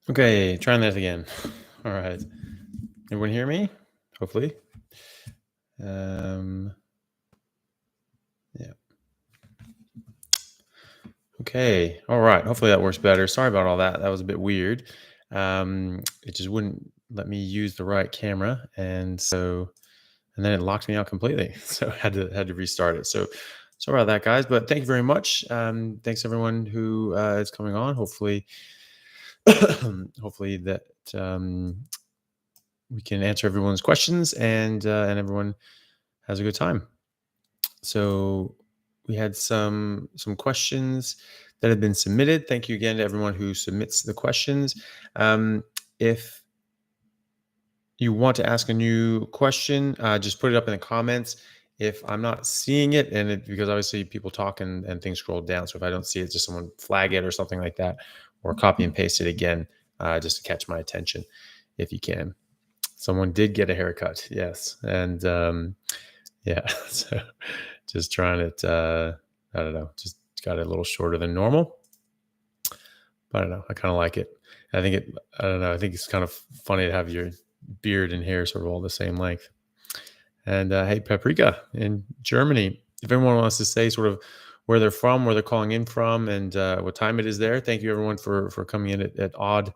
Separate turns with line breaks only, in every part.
Okay, trying that again. All right. Everyone hear me? Hopefully. Yeah. Okay. All right. Hopefully that works better. Sorry about all that. That was a bit weird. It just wouldn't let me use the right camera, and then it locked me out completely. So I had to restart it. So sorry about that, guys. But thank you very much. Thanks everyone who is coming on. Hopefully, hopefully that we can answer everyone's questions and everyone has a good time. So we had some questions that have been submitted. Thank you again to everyone who submits the questions. If you want to ask a new question, just put it up in the comments. If I'm not seeing it, because obviously people talk and things scroll down. So if I don't see it, just someone flag it or something like that, or copy and paste it again, just to catch my attention if you can. Someone did get a haircut. Yes. And yeah, so just trying it, I don't know, just got it a little shorter than normal. But I don't know, I kind of like it. I don't know, I think it's kind of funny to have your beard and hair sort of all the same length. And hey, Paprika in Germany, if everyone wants to say sort of where they're from, where they're calling in from, and what time it is there, thank you everyone for coming in at odd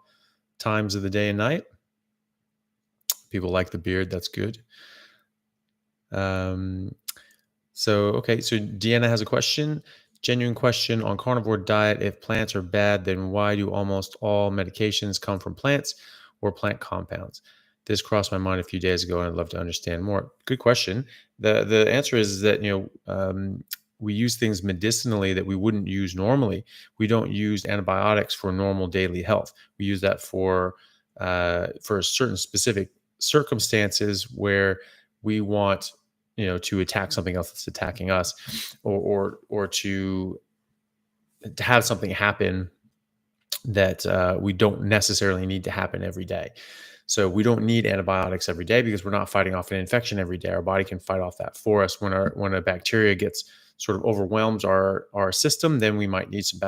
times of the day and night. People like the beard, that's good. So Deanna has a question. Genuine question on carnivore diet. If plants are bad, then why do almost all medications come from plants or plant compounds? This crossed my mind a few days ago, and I'd love to understand more. Good question. The answer is that we use things medicinally that we wouldn't use normally. We don't use antibiotics for normal daily health. We use that for certain specific circumstances where we want to attack something else that's attacking us, or to have something happen that we don't necessarily need to happen every day. So we don't need antibiotics every day because we're not fighting off an infection every day. Our body can fight off that for us. When a bacteria gets sort of overwhelms our system, then we might need some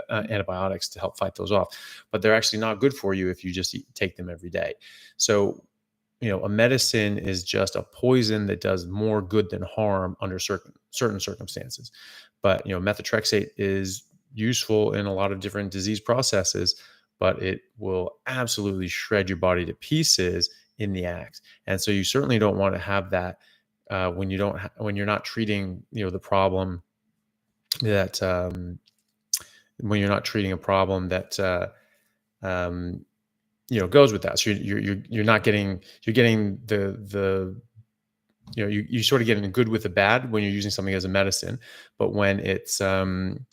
antibiotics to help fight those off. But they're actually not good for you if you just take them every day. So a medicine is just a poison that does more good than harm under certain circumstances. But methotrexate is useful in a lot of different disease processes, but it will absolutely shred your body to pieces in the act. And so you certainly don't want to have that when you're not treating the problem that when you're not treating a problem that goes with that. So you're not getting, you're getting the you sort of getting good with the bad when you're using something as a medicine. But when it's when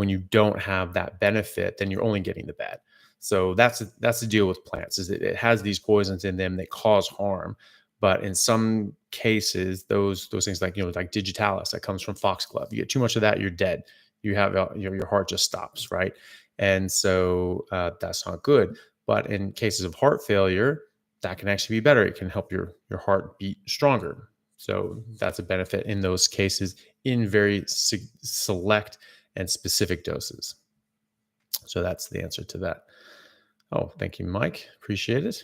you don't have that benefit, then you're only getting the bad. So that's the deal with plants, is it has these poisons in them that cause harm. But in some cases, those things like like digitalis that comes from foxglove, you get too much of that, you're dead. You have your heart just stops, right? And so that's not good. But in cases of heart failure, that can actually be better. It can help your heart beat stronger. So that's a benefit in those cases in very select and specific doses. So that's the answer to that. Oh, thank you, Mike. Appreciate it.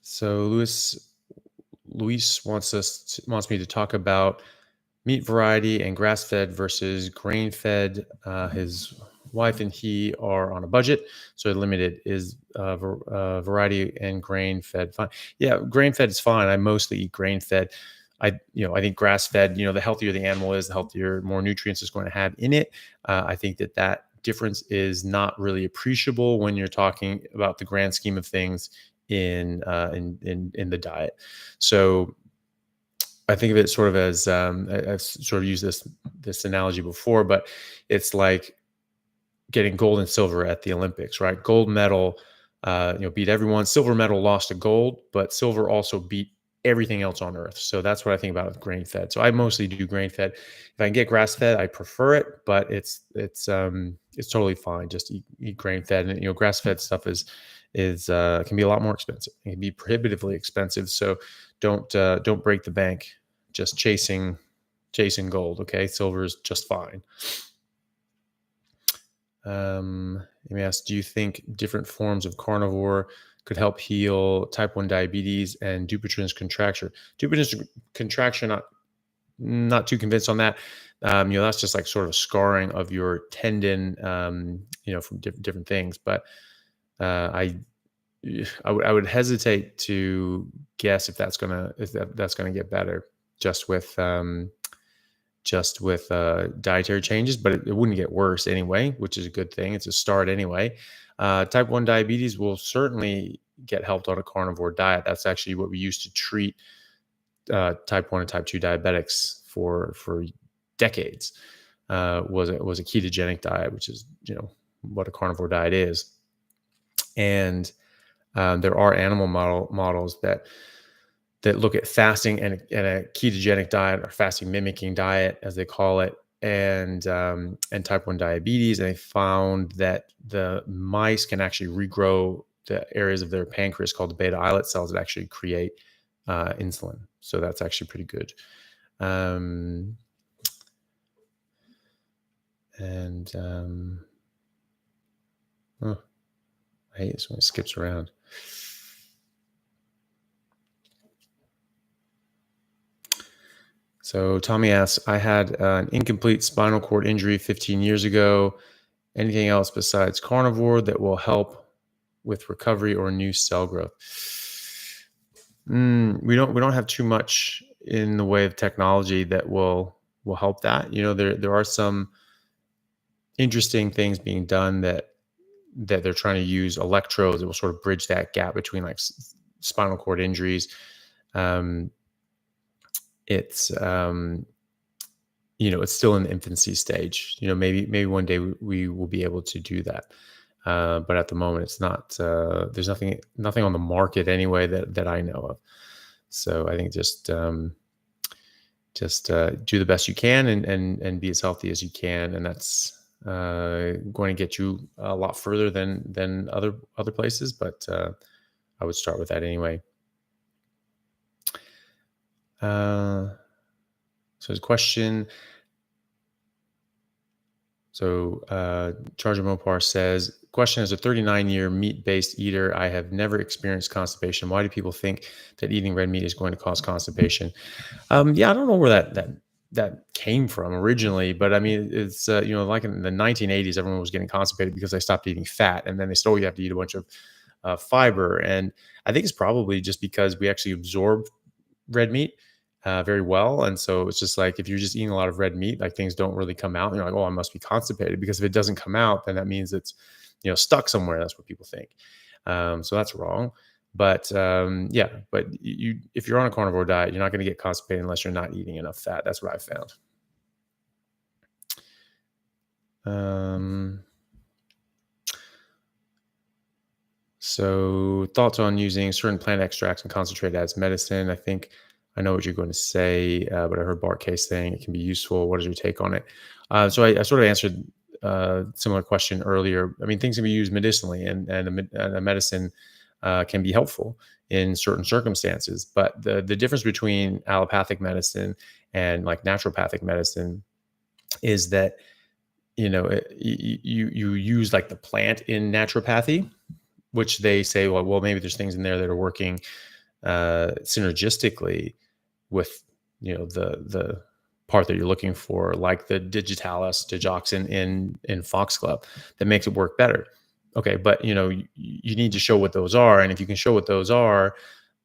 So Luis wants me to talk about meat variety and grass-fed versus grain-fed. His wife and he are on a budget, so limited. Is variety and grain-fed fine? Yeah, grain-fed is fine. I mostly eat grain-fed. I think grass-fed, the healthier the animal is, the healthier, more nutrients it's going to have in it. I think that difference is not really appreciable when you're talking about the grand scheme of things in the diet. So I think of it sort of as I've sort of used this analogy before, but it's like getting gold and silver at the Olympics, right? Gold medal, beat everyone. Silver medal lost to gold, but silver also beat everything else on earth. So that's what I think about with grain fed. So I mostly do grain fed. If I can get grass fed, I prefer it, but it's totally fine. Just eat grain fed, and grass fed stuff is can be a lot more expensive. It can be prohibitively expensive. So don't break the bank just chasing gold. Okay, silver is just fine. Let me ask, do you think different forms of carnivore could help heal type 1 diabetes and Dupuytren's contracture? Dupuytren's contracture, not too convinced on that. That's just like sort of scarring of your tendon, from different things. But I, I would hesitate to guess if that's gonna get better just with dietary changes, but it wouldn't get worse anyway, which is a good thing. It's a start anyway. Type 1 diabetes will certainly get helped on a carnivore diet. That's actually what we used to treat type 1 and type 2 diabetics for decades. Was a ketogenic diet, which is what a carnivore diet is. And there are animal models that look at fasting and a ketogenic diet, or fasting mimicking diet, as they call it, and type 1 diabetes. And they found that the mice can actually regrow the areas of their pancreas called the beta islet cells that actually create insulin. So that's actually pretty good. Um, and oh, I hate this when it skips around. So Tommy asks, I had an incomplete spinal cord injury 15 years ago. Anything else besides carnivore that will help with recovery or new cell growth? We don't have too much in the way of technology that will help that. There are some interesting things being done that they're trying to use electrodes that will sort of bridge that gap between like spinal cord injuries. It's it's still in the infancy stage. Maybe one day we will be able to do that. But at the moment, it's not. There's nothing on the market anyway that I know of. So I think just do the best you can and be as healthy as you can, and that's going to get you a lot further than other places. But I would start with that anyway. So his question. So Charger Mopar says, question, as a 39-year meat-based eater, I have never experienced constipation. Why do people think that eating red meat is going to cause constipation? I don't know where that came from originally, but I mean, it's, like in the 1980s, everyone was getting constipated because they stopped eating fat. And then they said, oh, you have to eat a bunch of fiber. And I think it's probably just because we actually absorb red meat very well. And so it's just like, if you're just eating a lot of red meat, like things don't really come out. And you're like, oh, I must be constipated, because if it doesn't come out, then that means it's, stuck somewhere. That's what people think. So that's wrong. But but if you're on a carnivore diet, you're not going to get constipated unless you're not eating enough fat. That's what I found. So thoughts on using certain plant extracts and concentrate as medicine. I think I know what you're going to say, but I heard Bart Case saying it can be useful. What is your take on it? So I sort of answered a similar question earlier. I mean, things can be used medicinally, and a medicine can be helpful in certain circumstances. But the difference between allopathic medicine and like naturopathic medicine is that you use like the plant in naturopathy, which they say, well, maybe there's things in there that are working synergistically with the part that you're looking for, like the digitalis digoxin in foxglove, that makes it work better. Okay, but you need to show what those are, and if you can show what those are,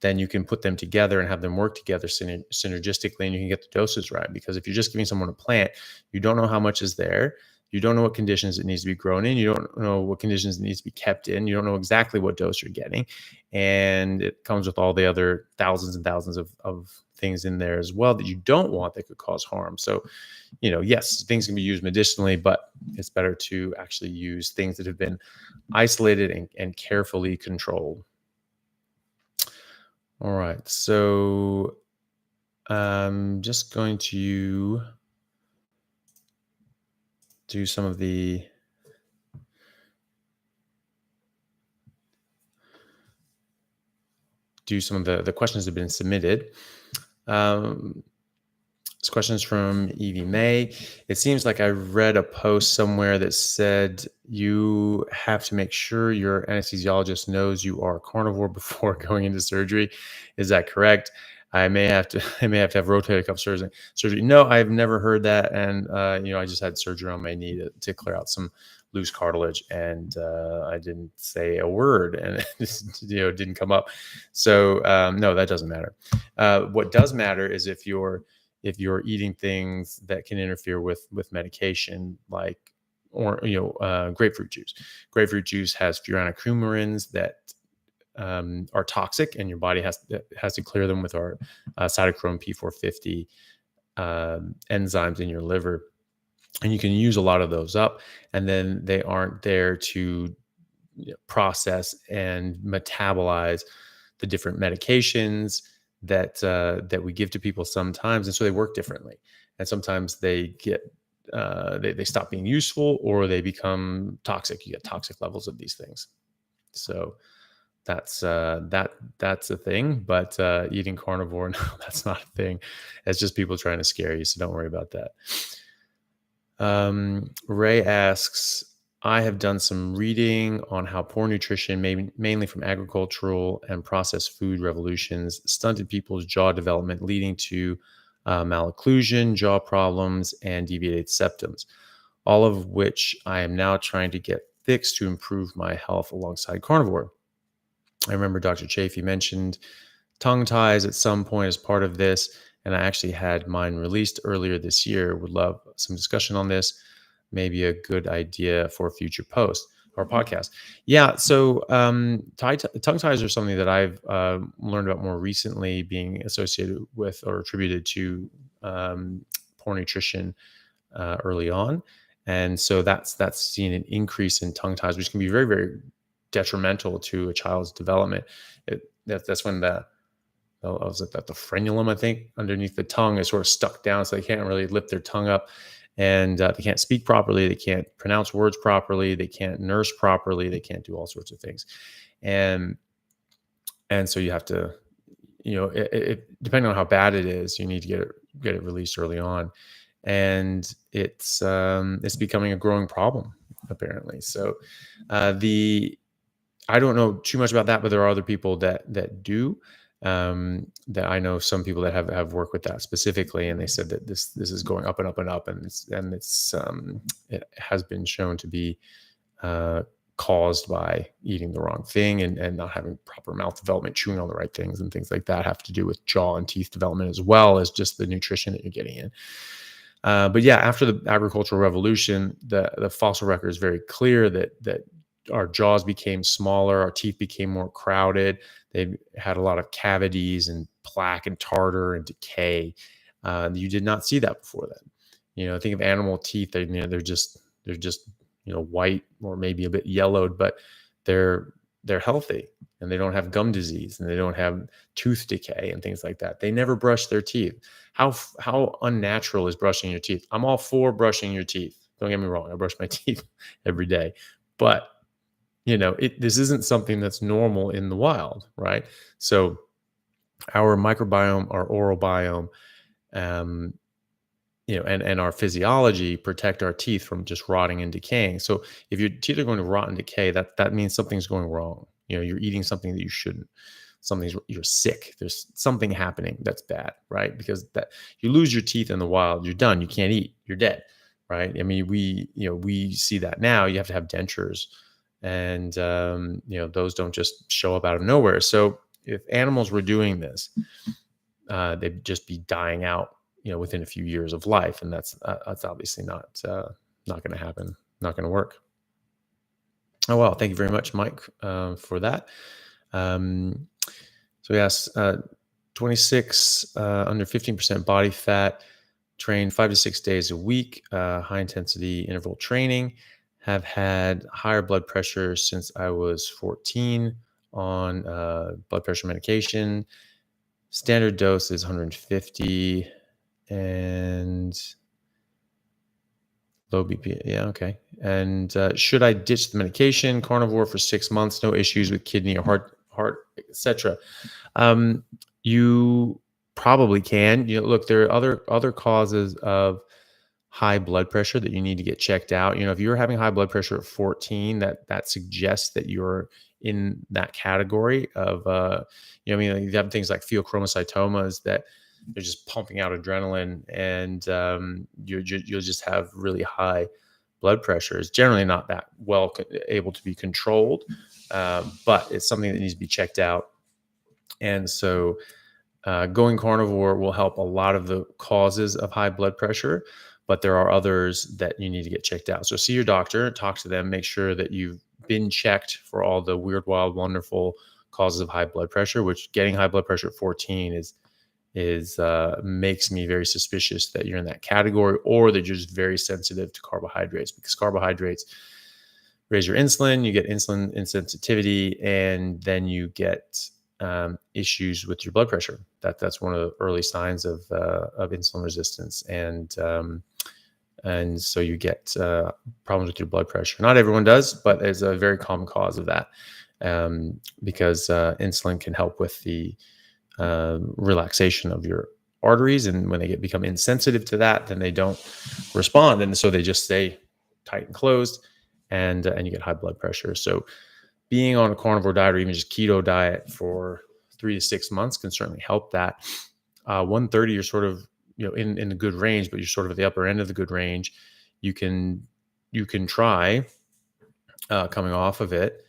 then you can put them together and have them work together synergistically, and you can get the doses right. Because if you're just giving someone a plant, you don't know how much is there. You don't know what conditions it needs to be grown in. You don't know what conditions it needs to be kept in. You don't know exactly what dose you're getting. And it comes with all the other thousands and thousands of things in there as well that you don't want, that could cause harm. So, yes, things can be used medicinally, but it's better to actually use things that have been isolated and carefully controlled. All right. So I'm just going to do some of the questions that have been submitted. This question is from Evie May. It seems like I read a post somewhere that said you have to make sure your anesthesiologist knows you are carnivore before going into surgery. Is that correct? I may have to have rotator cuff surgery. No, I've never heard that. And I just had surgery on my knee to clear out some loose cartilage, and I didn't say a word, and it just, didn't come up. So no, that doesn't matter. What does matter is if you're eating things that can interfere with medication, like grapefruit juice. Grapefruit juice has furanocoumarins that are toxic, and your body has to clear them with our cytochrome P450 enzymes in your liver. And you can use a lot of those up, and then they aren't there to process and metabolize the different medications that we give to people sometimes, and so they work differently. And sometimes they get they stop being useful, or they become toxic. You get toxic levels of these things. So that's a thing. But eating carnivore, no, that's not a thing. It's just people trying to scare you. So don't worry about that. Ray asks, I have done some reading on how poor nutrition, mainly from agricultural and processed food revolutions, stunted people's jaw development, leading to malocclusion, jaw problems, and deviated septums, all of which I am now trying to get fixed to improve my health alongside carnivore. I remember Dr. Chaffee mentioned tongue ties at some point as part of this, and I actually had mine released earlier this year. Would love some discussion on this. Maybe a good idea for a future post or podcast. Yeah, so tongue ties are something that I've learned about more recently, being associated with or attributed to poor nutrition early on. And so that's seen an increase in tongue ties, which can be very, very detrimental to a child's development. That's when the frenulum, I think, underneath the tongue is sort of stuck down, so they can't really lift their tongue up, and they can't speak properly, they can't pronounce words properly, they can't nurse properly, they can't do all sorts of things. And so you have to, depending on how bad it is, you need to get it released early on. And it's becoming a growing problem, apparently. So I don't know too much about that, but there are other people that do. That I know some people that have worked with that specifically, and they said that this is going up and up and up, and it has been shown to be caused by eating the wrong thing and not having proper mouth development, chewing all the right things, and things like that have to do with jaw and teeth development, as well as just the nutrition that you're getting in. But yeah, after the agricultural revolution, the fossil record is very clear that our jaws became smaller, our teeth became more crowded. They had a lot of cavities and plaque and tartar and decay. You did not see that before then. Think of animal teeth. They're just white or maybe a bit yellowed, but they're healthy, and they don't have gum disease, and they don't have tooth decay and things like that. They never brush their teeth. How unnatural is brushing your teeth? I'm all for brushing your teeth. Don't get me wrong. I brush my teeth every day, but this isn't something that's normal in the wild, right? So our microbiome, our oral biome, and our physiology protect our teeth from just rotting and decaying. So if your teeth are going to rot and decay, that means something's going wrong. You're eating something that you shouldn't. You're sick. There's something happening that's bad, right? Because that you lose your teeth in the wild, you're done. You can't eat. You're dead, right? I mean, we see that now. You have to have dentures. And, those don't just show up out of nowhere. So if animals were doing this, they'd just be dying out, within a few years of life. And that's obviously not going to happen, not going to work. Oh, well, thank you very much, Mike, for that. So yes, 26, under 15% body fat, train 5 to 6 days a week, high intensity interval training. Have had higher blood pressure since I was 14 on blood pressure medication. Standard dose is 150 and low BP. Yeah, okay. And should I ditch the medication? Carnivore for 6 months, no issues with kidney or heart, etc. Probably can. Look, there are other causes of high blood pressure that you need to get checked out. If you're having high blood pressure at 14, that suggests that you're in that category of like you have things like pheochromocytomas that they're just pumping out adrenaline, and you'll just have really high blood pressure. It's generally not that well able to be controlled, but it's something that needs to be checked out. And so going carnivore will help a lot of the causes of high blood pressure, but there are others that you need to get checked out. So see your doctor, talk to them, make sure that you've been checked for all the weird, wild, wonderful causes of high blood pressure, which getting high blood pressure at 14 is makes me very suspicious that you're in that category, or that you're just very sensitive to carbohydrates, because carbohydrates raise your insulin, you get insulin insensitivity, and then you get issues with your blood pressure. That's one of the early signs of insulin resistance, and so you get problems with your blood pressure. Not everyone does, but it's a very common cause of that, because insulin can help with the relaxation of your arteries, and when they become insensitive to that, then they don't respond, and so they just stay tight and closed, and you get high blood pressure. So being on a carnivore diet, or even just keto diet, for 3 to 6 months can certainly help that. 130, you're sort of in a good range, but you're sort of at the upper end of the good range. You can try coming off of it,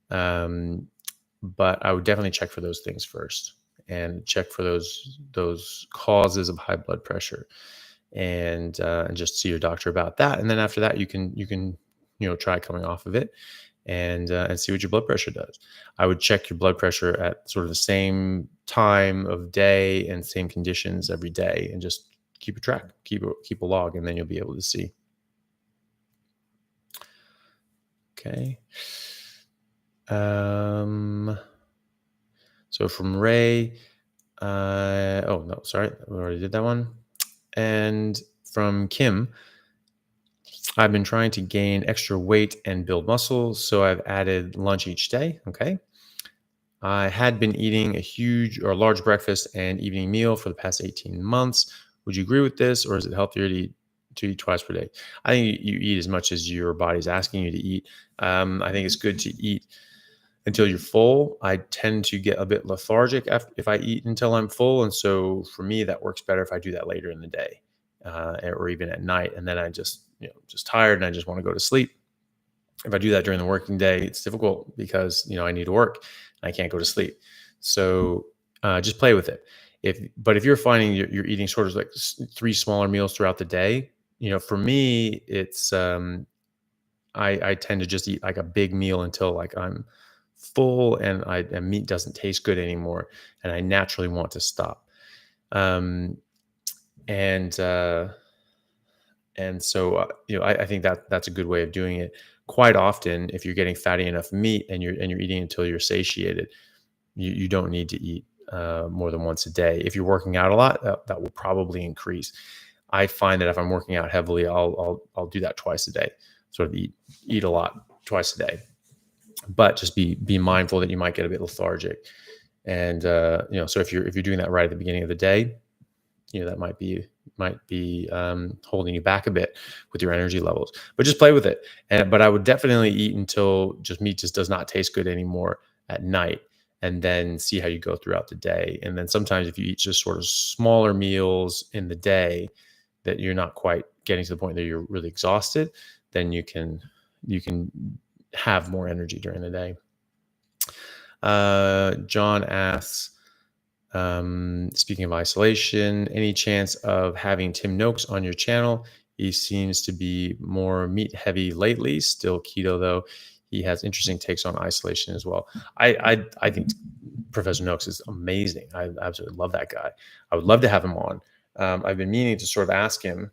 but I would definitely check for those things first, and check for those causes of high blood pressure, and just see your doctor about that. And then after that, you can try coming off of it, and see what your blood pressure does. I would check your blood pressure at sort of the same time of day and same conditions every day, and just keep a track, keep a log, and then you'll be able to see. Okay. So from Ray, oh no, sorry, we already did that one. And from Kim, I've been trying to gain extra weight and build muscle, so I've added lunch each day. Okay. I had been eating a large breakfast and evening meal for the past 18 months. Would you agree with this, or is it healthier to eat twice per day? I think you eat as much as your body's asking you to eat. I think it's good to eat until you're full. I tend to get a bit lethargic if I eat until I'm full, and so for me, that works better if I do that later in the day, or even at night, and then I just tired and I just want to go to sleep. If I do that during the working day, it's difficult because I need to work and I can't go to sleep. So just play with it. But if you're finding you're eating sort of like 3 smaller meals throughout the day, for me, it's I tend to just eat like a big meal until like I'm full, and meat doesn't taste good anymore, and I naturally want to stop. And so I think that's a good way of doing it. Quite often, if you're getting fatty enough meat and you're eating until you're satiated, you don't need to eat more than once a day. If you're working out a lot, that will probably increase. I find that if I'm working out heavily, I'll do that twice a day. Sort of eat a lot twice a day, but just be mindful that you might get a bit lethargic. And so if you're doing that right at the beginning of the day, that might be holding you back a bit with your energy levels. But just play with it. But I would definitely eat until meat just does not taste good anymore at night, and then see how you go throughout the day. And then sometimes if you eat just sort of smaller meals in the day that you're not quite getting to the point that you're really exhausted, then you can have more energy during the day. John asks, speaking of isolation, any chance of having Tim Noakes on your channel? He seems to be more meat heavy lately, still keto though. He has interesting takes on isolation as well. I think Professor Noakes is amazing. I absolutely love that guy. I would love to have him on. I've been meaning to sort of ask him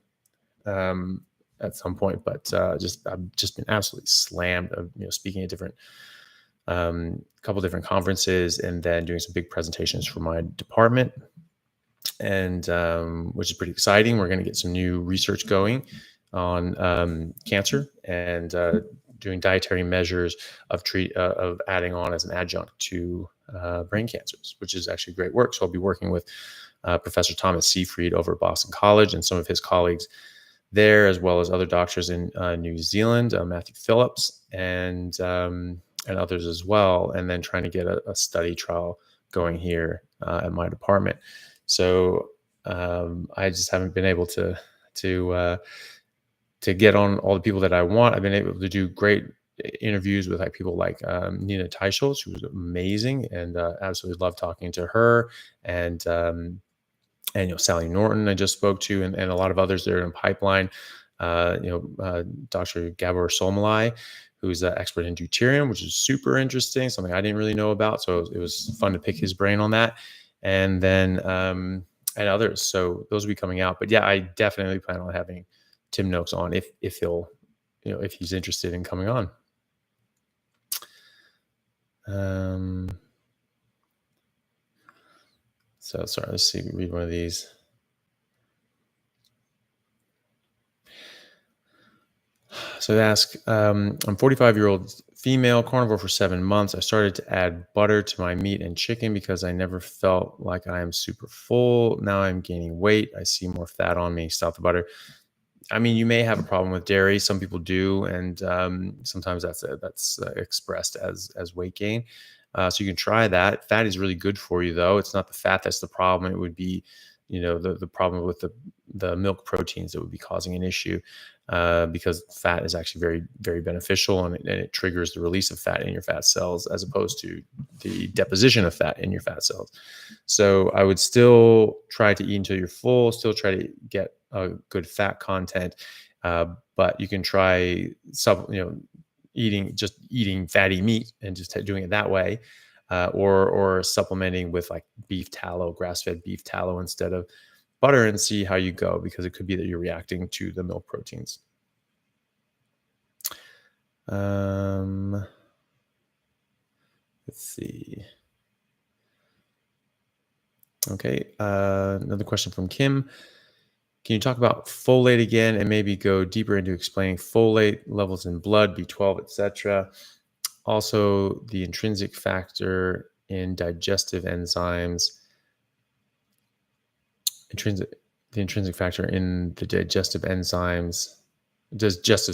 at some point, but I've just been absolutely slammed of speaking at different couple different conferences, and then doing some big presentations for my department, and which is pretty exciting. We're going to get some new research going on cancer, and doing dietary measures of adding on as an adjunct to brain cancers, which is actually great work. So I'll be working with Professor Thomas Seyfried over at Boston College and some of his colleagues there, as well as other doctors in New Zealand, Matthew Phillips, and others as well, and then trying to get a study trial going here at my department. So I just haven't been able to get on all the people that I want. I've been able to do great interviews with people like Nina Teicholz, who was amazing, and absolutely loved talking to her, and Sally Norton I just spoke to, and a lot of others that are in pipeline. Dr. Gabor Solmalai, who's an expert in deuterium, which is super interesting, something I didn't really know about. So it was fun to pick his brain on that. And then and others. So those will be coming out. But yeah, I definitely plan on having Tim Noakes on if he'll, if he's interested in coming on. So sorry, let's see, read one of these. So they ask, I'm 45-year-old female, carnivore for 7 months. I started to add butter to my meat and chicken because I never felt like I am super full. Now I'm gaining weight. I see more fat on me. Stop the butter. I mean, you may have a problem with dairy. Some people do, and sometimes that's expressed as weight gain. So you can try that. Fat is really good for you, though. It's not the fat that's the problem. It would be, the problem with the milk proteins that would be causing an issue, because fat is actually very, very beneficial, and it triggers the release of fat in your fat cells as opposed to the deposition of fat in your fat cells. So I would still try to eat until you're full. Still try to get a good fat content, but you can try eating fatty meat and just doing it that way, or supplementing with like beef tallow, grass-fed beef tallow instead of butter, and see how you go, because it could be that you're reacting to the milk proteins. Let's see. Okay, another question from Kim. Can you talk about folate again and maybe go deeper into explaining folate levels in blood, B12, etc.? Also, the intrinsic factor in digestive enzymes, the intrinsic factor in the digestive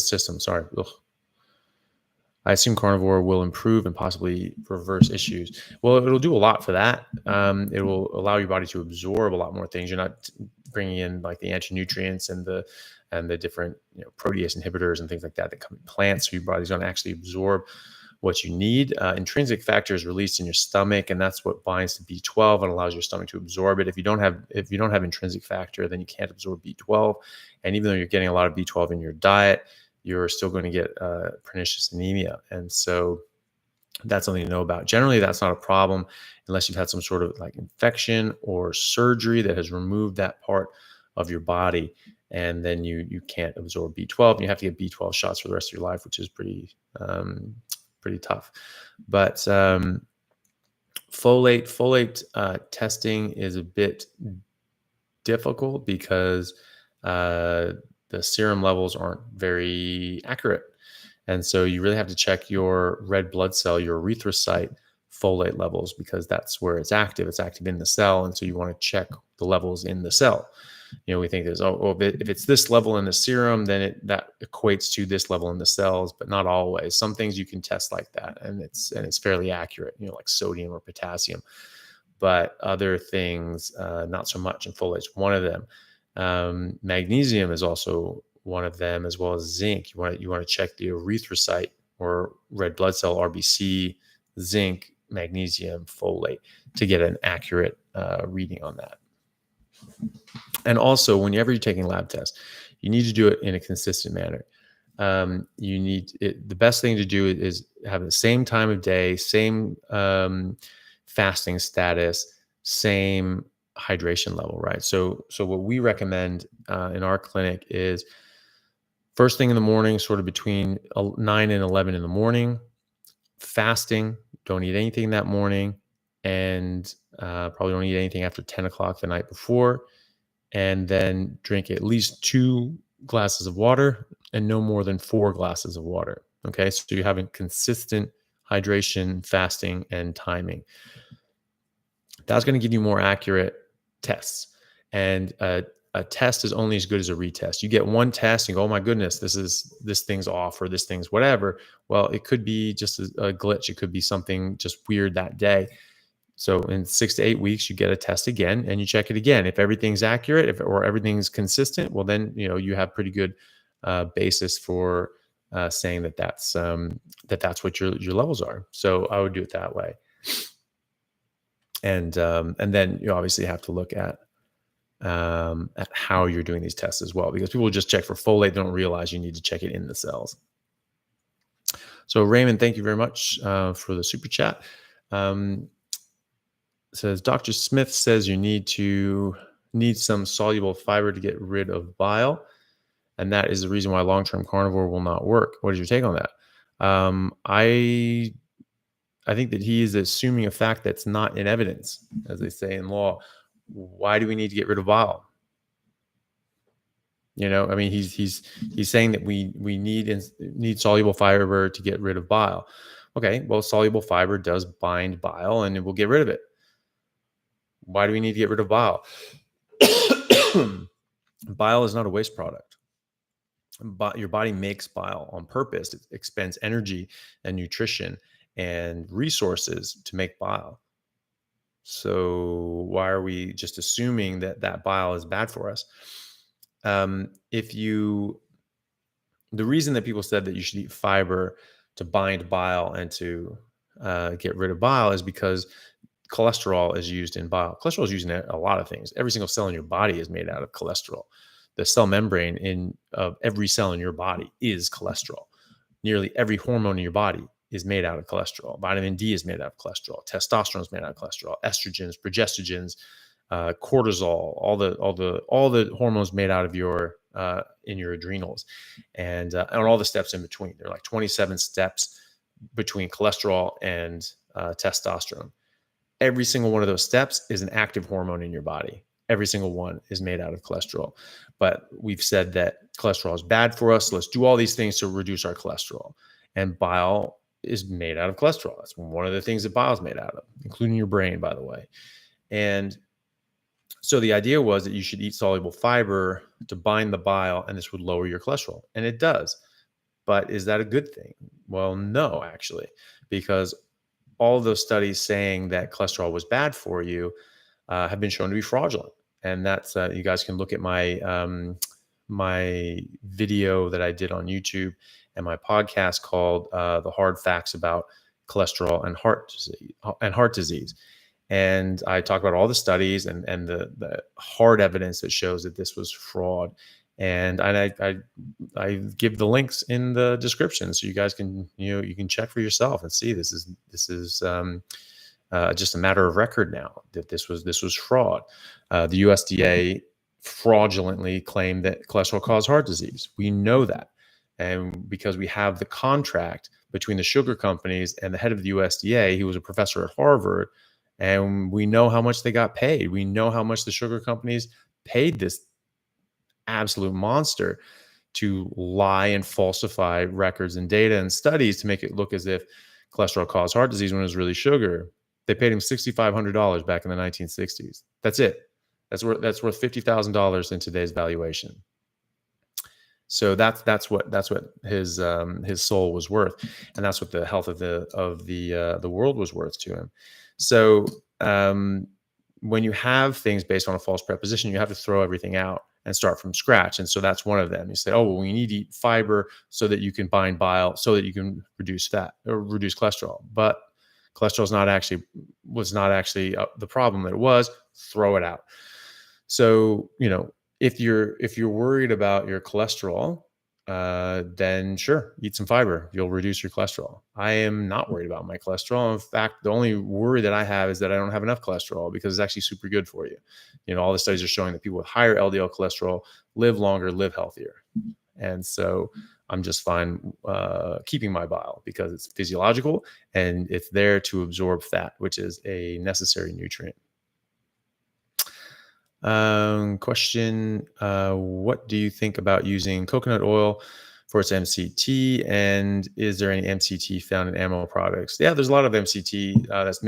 system. Sorry. Ugh. I assume carnivore will improve and possibly reverse issues. Well, it'll do a lot for that. It will allow your body to absorb a lot more things. You're not bringing in like the anti-nutrients and the different protease inhibitors and things like that come in plants. So your body's going to actually absorb what you need. Intrinsic factor is released in your stomach, and that's what binds to B12 and allows your stomach to absorb it. If you don't have intrinsic factor, then you can't absorb B12. And even though you're getting a lot of B12 in your diet, you're still going to get pernicious anemia. And so that's something to know about. Generally, that's not a problem unless you've had some sort of like infection or surgery that has removed that part of your body, and then you can't absorb B12, and you have to get B12 shots for the rest of your life, which is pretty tough. But folate testing is a bit difficult because the serum levels aren't very accurate. And so you really have to check your red blood cell, your erythrocyte folate levels, because that's where it's active. It's active in the cell. And so you want to check the levels in the cell. We think there's, if it's this level in the serum, then that equates to this level in the cells, but not always. Some things you can test like that, and it's fairly accurate, like sodium or potassium. But other things, not so much, and folate's one of them. Magnesium is also one of them, as well as zinc. You want to check the erythrocyte or red blood cell, RBC, zinc, magnesium, folate, to get an accurate reading on that. And also, whenever you're taking lab tests, you need to do it in a consistent manner. The best thing to do is have the same time of day, same fasting status, same hydration level, right? So what we recommend in our clinic is first thing in the morning, sort of between 9 and 11 in the morning, fasting, don't eat anything that morning, and probably don't eat anything after 10 o'clock the night before, and then drink at least 2 glasses of water and no more than 4 glasses of water. Okay, so you're having consistent hydration, fasting, and timing. That's going to give you more accurate tests. And a test is only as good as a retest. You get one test and go, oh my goodness, this thing's off or this thing's whatever. Well, it could be just a glitch. It could be something just weird that day. So in 6 to 8 weeks, you get a test again and you check it again. If everything's accurate, or everything's consistent, well, then you have pretty good basis for saying that's what your levels are. So I would do it that way. And then you obviously have to look at how you're doing these tests as well, because people just check for folate, they don't realize you need to check it in the cells. So Raymond, thank you very much for the super chat. Says Dr. Smith says you need some soluble fiber to get rid of bile, and that is the reason why long-term carnivore will not work. What is your take on that? I think that he is assuming a fact that's not in evidence, as they say in law. Why do we need to get rid of bile? I mean, he's saying that we need soluble fiber to get rid of bile. Okay, well, soluble fiber does bind bile, and it will get rid of it. Why do we need to get rid of bile? Bile is not a waste product. But your body makes bile on purpose. It expends energy and nutrition and resources to make bile. So why are we just assuming that bile is bad for us? The reason that people said that you should eat fiber to bind bile and to get rid of bile is because cholesterol is used in bile. Cholesterol is used in a lot of things. Every single cell in your body is made out of cholesterol. The cell membrane of every cell in your body is cholesterol. Nearly every hormone in your body is made out of cholesterol. Vitamin D is made out of cholesterol. Testosterone is made out of cholesterol. Estrogens, progestogens, cortisol, all the hormones made out of in your adrenals, and all the steps in between. There are like 27 steps between cholesterol and testosterone. Every single one of those steps is an active hormone in your body. Every single one is made out of cholesterol. But we've said that cholesterol is bad for us. So let's do all these things to reduce our cholesterol. And bile is made out of cholesterol. That's one of the things that bile is made out of, including your brain, by the way. And so the idea was that you should eat soluble fiber to bind the bile, and this would lower your cholesterol. And it does. But is that a good thing? Well, no, actually, because all of those studies saying that cholesterol was bad for you have been shown to be fraudulent. And that's you guys can look at my my video that I did on YouTube and my podcast called "The Hard Facts About Cholesterol and Heart Disease." And I talk about all the studies and the hard evidence that shows that this was fraud. And I give the links in the description so you guys can you can check for yourself and see this is just a matter of record now that this was fraud. The USDA fraudulently claimed that cholesterol caused heart disease. We know that, and because we have the contract between the sugar companies and the head of the USDA, he was a professor at Harvard, and we know how much they got paid. We know how much the sugar companies paid this absolute monster to lie and falsify records and data and studies to make it look as if cholesterol caused heart disease when it was really sugar. They paid him $6,500 back in the 1960s. That's it. That's worth $50,000 in today's valuation. So that's what his soul was worth, and that's what the health of the world was worth to him. So when you have things based on a false preposition, you have to throw everything out and start from scratch. And so that's one of them. You say, oh, well, we need to eat fiber so that you can bind bile, so that you can reduce fat or reduce cholesterol. But cholesterol was not actually the problem that it was. Throw it out. So if you're worried about your cholesterol, then sure, eat some fiber. You'll reduce your cholesterol. I am not worried about my cholesterol. In fact, the only worry that I have is that I don't have enough cholesterol, because it's actually super good for you. All the studies are showing that people with higher LDL cholesterol live longer, live healthier. And so I'm just fine keeping my bile because it's physiological and it's there to absorb fat, which is a necessary nutrient. Question, what do you think about using coconut oil for its MCT, and is there any MCT found in animal products? Yeah, there's a lot of MCT. That's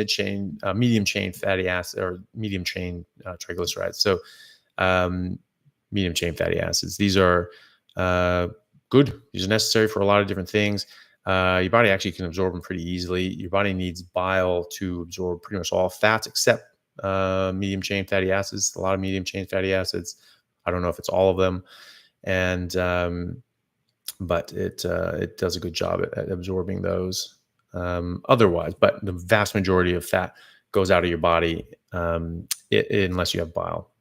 medium chain fatty acid or medium chain triglycerides. So medium chain fatty acids. These are good. These are necessary for a lot of different things. Your body actually can absorb them pretty easily. Your body needs bile to absorb pretty much all fats except medium chain fatty acids. A lot of medium chain fatty acids. I don't know if it's all of them, and but it does a good job at absorbing those. Otherwise, but the vast majority of fat goes out of your body unless you have bile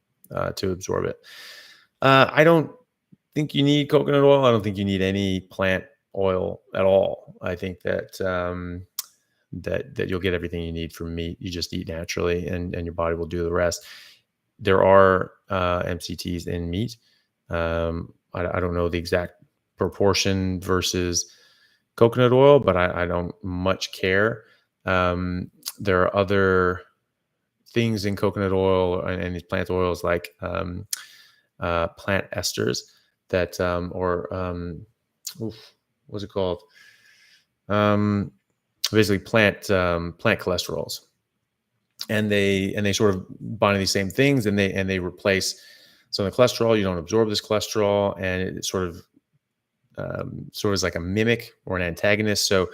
to absorb it. I don't think you need coconut oil. I don't think you need any plant oil at all. I think that that you'll get everything you need from meat. You just eat naturally, and your body will do the rest. There are MCTs in meat. I don't know the exact proportion versus coconut oil, but I don't much care. There are other things in coconut oil and these plant oils like plant esters that what's it called? Basically plant cholesterols, and they sort of bind to these same things, and they replace some of the cholesterol. You don't absorb this cholesterol, and it sort of is like a mimic or an antagonist. So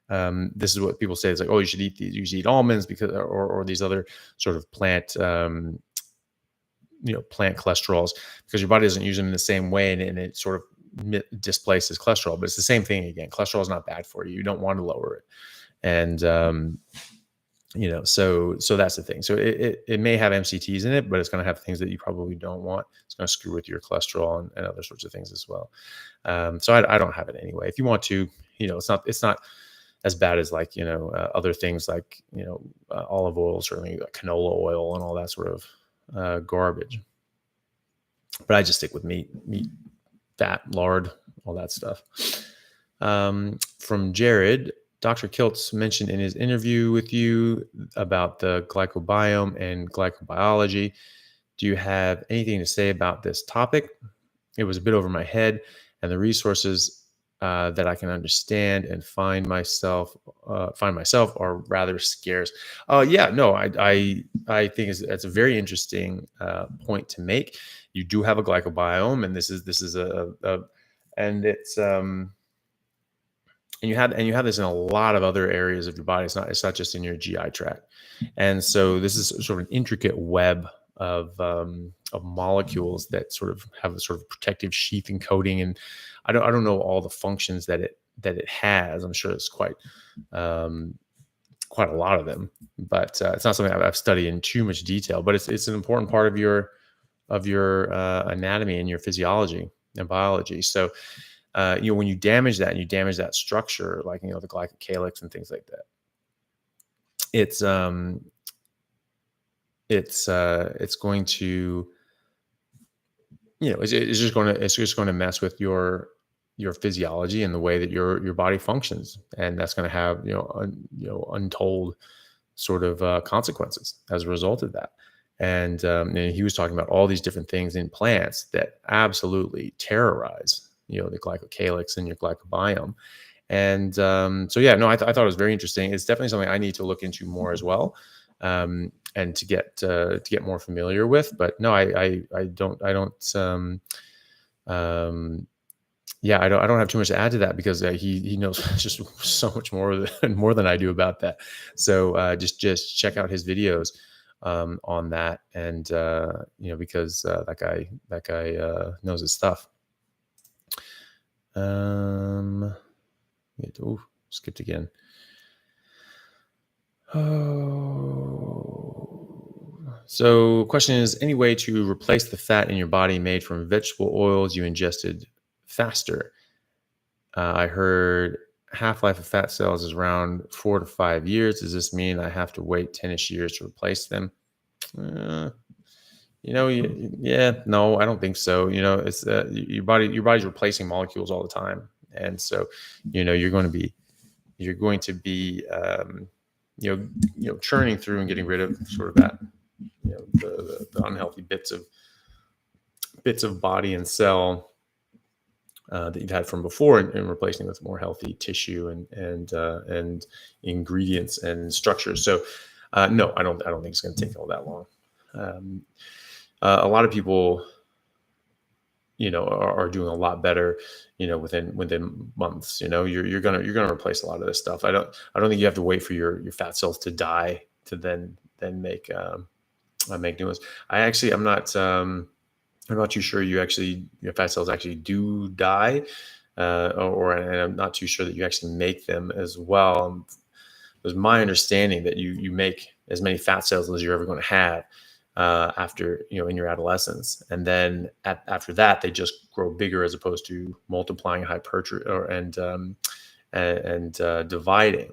this is what people say. It's like, oh, you should eat these. You should eat almonds because, or these other sort of plant plant cholesterols, because your body doesn't use them in the same way, and it sort of displaces cholesterol. But it's the same thing again. Cholesterol is not bad for you. You don't want to lower it, and so that's the thing. So it may have MCTs in it, but it's going to have things that you probably don't want. It's going to screw with your cholesterol and other sorts of things as well. So I don't have it anyway. If you want to, it's not as bad as like other things like olive oil, certainly like canola oil and all that sort of garbage. But I just stick with meat, fat, lard, all that stuff. From Jared, Dr. Kiltz mentioned in his interview with you about the glycobiome and glycobiology. Do you have anything to say about this topic? It was a bit over my head, and the resources that I can understand and find myself are rather scarce. I think it's a very interesting point to make. You do have a glycobiome, and this is and it's and you have this in a lot of other areas of your body. It's not just in your GI tract, and so this is sort of an intricate web of molecules that sort of have a sort of protective sheath and coating, and I don't know all the functions that it has. I'm sure it's quite a lot of them, but it's not something I've studied in too much detail. But it's an important part of your anatomy and your physiology and biology. So when you damage that and you damage that structure, like the glycocalyx and things like that, it's going to it's just going to mess with your physiology and the way that your body functions, and that's going to have untold sort of consequences as a result of that. And he was talking about all these different things in plants that absolutely terrorize the glycocalyx and your glycobiome. And I thought it was very interesting. It's definitely something I need to look into more as well, and to get more familiar with. But no, I don't have too much to add to that, because he knows just so much more than I do about that. So just check out his videos on that, and because that guy knows his stuff. Skipped again. So question is, any way to replace the fat in your body made from vegetable oils you ingested faster? I heard half-life of fat cells is around 4 to 5 years. Does this mean I have to wait 10-ish years to replace them? No, I don't think so. It's your body's replacing molecules all the time, and so you're going to be churning through and getting rid of sort of that the unhealthy bits of body and cell that you've had from before, and replacing with more healthy tissue and ingredients and structures. So no, I don't think it's going to take all that long. Um, a lot of people, are doing a lot better, within months. You're gonna replace a lot of this stuff. I don't think you have to wait for your fat cells to die to then make new ones. I'm not too sure your fat cells actually do die, and I'm not too sure that you actually make them as well. It was my understanding that you make as many fat cells as you're ever going to have after, in your adolescence, and then after that they just grow bigger as opposed to multiplying hypertrophy and dividing.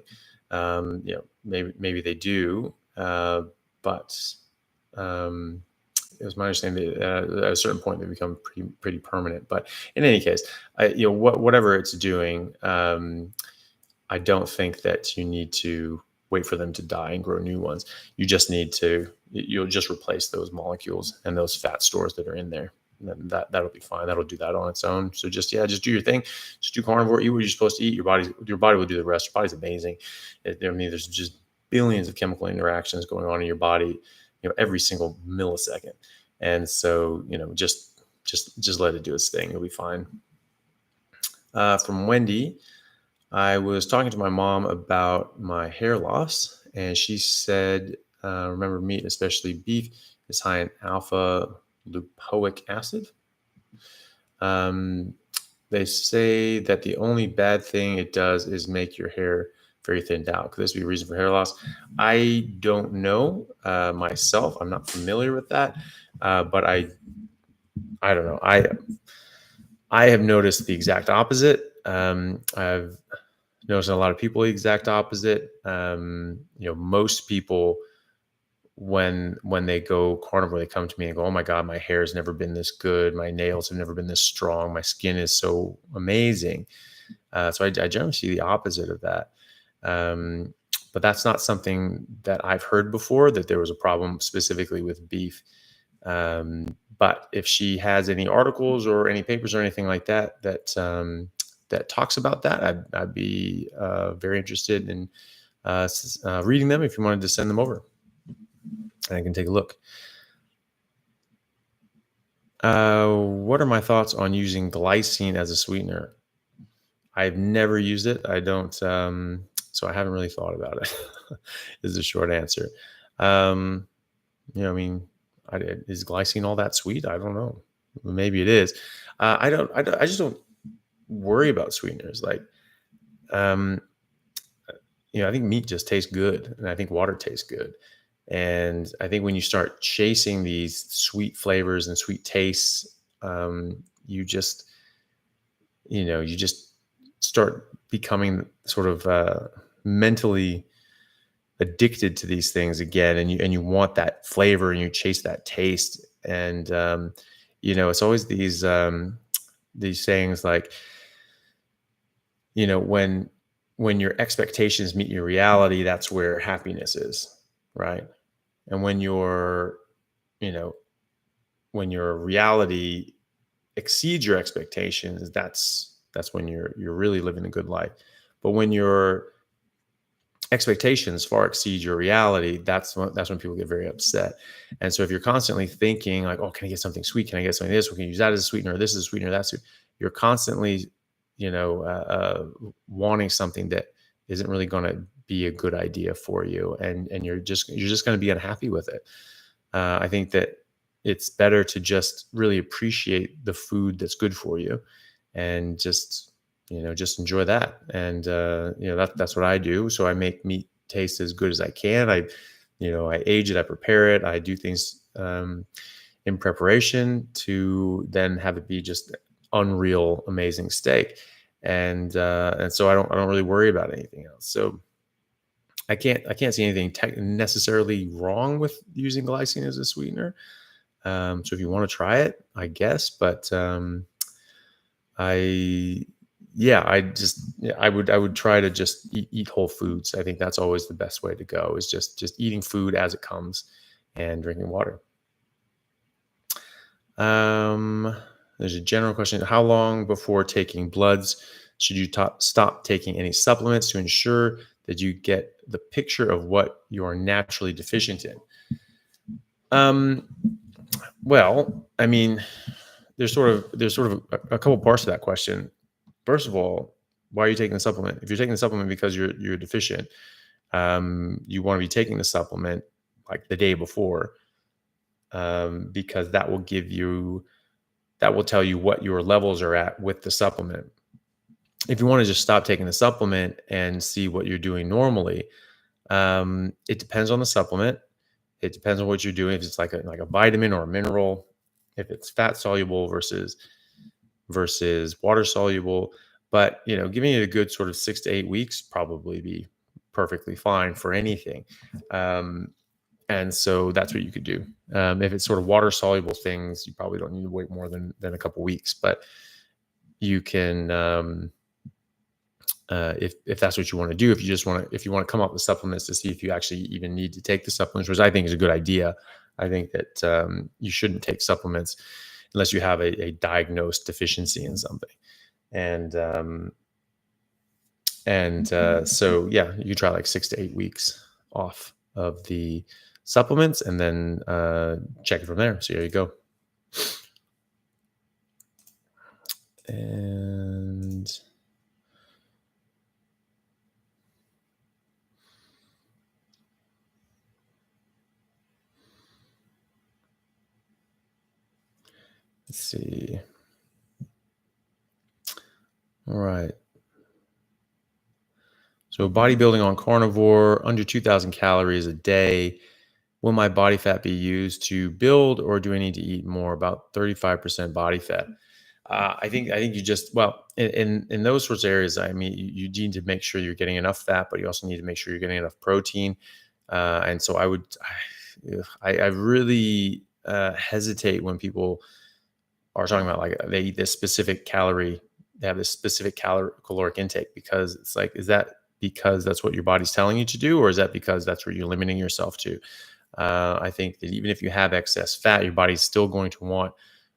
Maybe they do, but um, it was my understanding that at a certain point they become pretty permanent. But in any case, whatever it's doing, I don't think that you need to wait for them to die and grow new ones. You'll just replace those molecules and those fat stores that are in there. And that'll be fine. That'll do that on its own. So just do your thing. Just do carnivore. Eat what you're supposed to eat. Your body will do the rest. Your body's amazing. There's just billions of chemical interactions going on in your body, every single millisecond. And so, just let it do its thing. It'll be fine. From Wendy, I was talking to my mom about my hair loss, and she said, remember, meat, especially beef, is high in alpha lipoic acid. They say that the only bad thing it does is make your hair very thinned out. Could this be a reason for hair loss? I don't know myself. I'm not familiar with that, but I don't know. I have noticed the exact opposite. I've noticed a lot of people the exact opposite. Most people, when they go carnivore, they come to me and go, "Oh my God, my hair has never been this good. My nails have never been this strong. My skin is so amazing." So I generally see the opposite of that. But that's not something that I've heard before, that there was a problem specifically with beef. But if she has any articles or any papers or anything like that talks about that, I'd be very interested in reading them. If you wanted to send them over, I can take a look. What are my thoughts on using glycine as a sweetener? I've never used it. I don't, so I haven't really thought about it. Is the short answer. Is glycine all that sweet? I don't know. Maybe it is. I just don't worry about sweeteners. I think meat just tastes good, and I think water tastes good. And I think when you start chasing these sweet flavors and sweet tastes, you just start becoming sort of mentally addicted to these things again, and you want that flavor and you chase that taste. And it's always these sayings like, when your expectations meet your reality, that's where happiness is, right? And when your reality exceeds your expectations, that's when you're really living a good life. But when your expectations far exceed your reality, that's when people get very upset. And so if you're constantly thinking like, "Oh, can I get something sweet? Can I get something this? We can use that as a sweetener. This is a sweetener. That's it." You're constantly, wanting something that isn't really going to be a good idea for you, and you're just going to be unhappy with it. I think that it's better to just really appreciate the food that's good for you, and just enjoy that. And that's what I do. So I make meat taste as good as I can. I age it, I prepare it, I do things in preparation to then have it be just unreal, amazing steak. And so I don't really worry about anything else. So I can't see anything necessarily wrong with using glycine as a sweetener. So if you want to try it, I guess, but I would try to just eat whole foods. I think that's always the best way to go, is just eating food as it comes and drinking water. There's a general question. How long before taking bloods should you stop taking any supplements to ensure that you get the picture of what you are naturally deficient in? Um, well, I mean, there's sort of a couple parts to that question. First of all, why are you taking the supplement? If you're taking the supplement because you're deficient, you want to be taking the supplement like the day before, because that will tell you what your levels are at with the supplement. If you want to just stop taking the supplement and see what you're doing normally, it depends on the supplement. It depends on what you're doing. If it's like a vitamin or a mineral, if it's fat soluble versus water soluble. But giving it a good sort of 6 to 8 weeks probably be perfectly fine for anything. And so that's what you could do. If it's sort of water soluble things, you probably don't need to wait more than a couple weeks. But you can, if that's what you want to do, if you want to come up with supplements to see if you actually even need to take the supplements, which I think is a good idea. I think that you shouldn't take supplements unless you have a diagnosed deficiency in something. And so yeah, you try like 6 to 8 weeks off of the supplements and then check it from there. So there you go. And let's see. All right. So bodybuilding on carnivore, under 2,000 calories a day. Will my body fat be used to build, or do I need to eat more? About 35% body fat. I think you just, well, in those sorts of areas, I mean, you need to make sure you're getting enough fat, but you also need to make sure you're getting enough protein. And so I really hesitate when people are talking about like they eat this specific calorie, they have this specific caloric intake, because it's like, is that because that's what your body's telling you to do, or is that because that's what you're limiting yourself to? I think that even if you have excess fat, your body's still going to want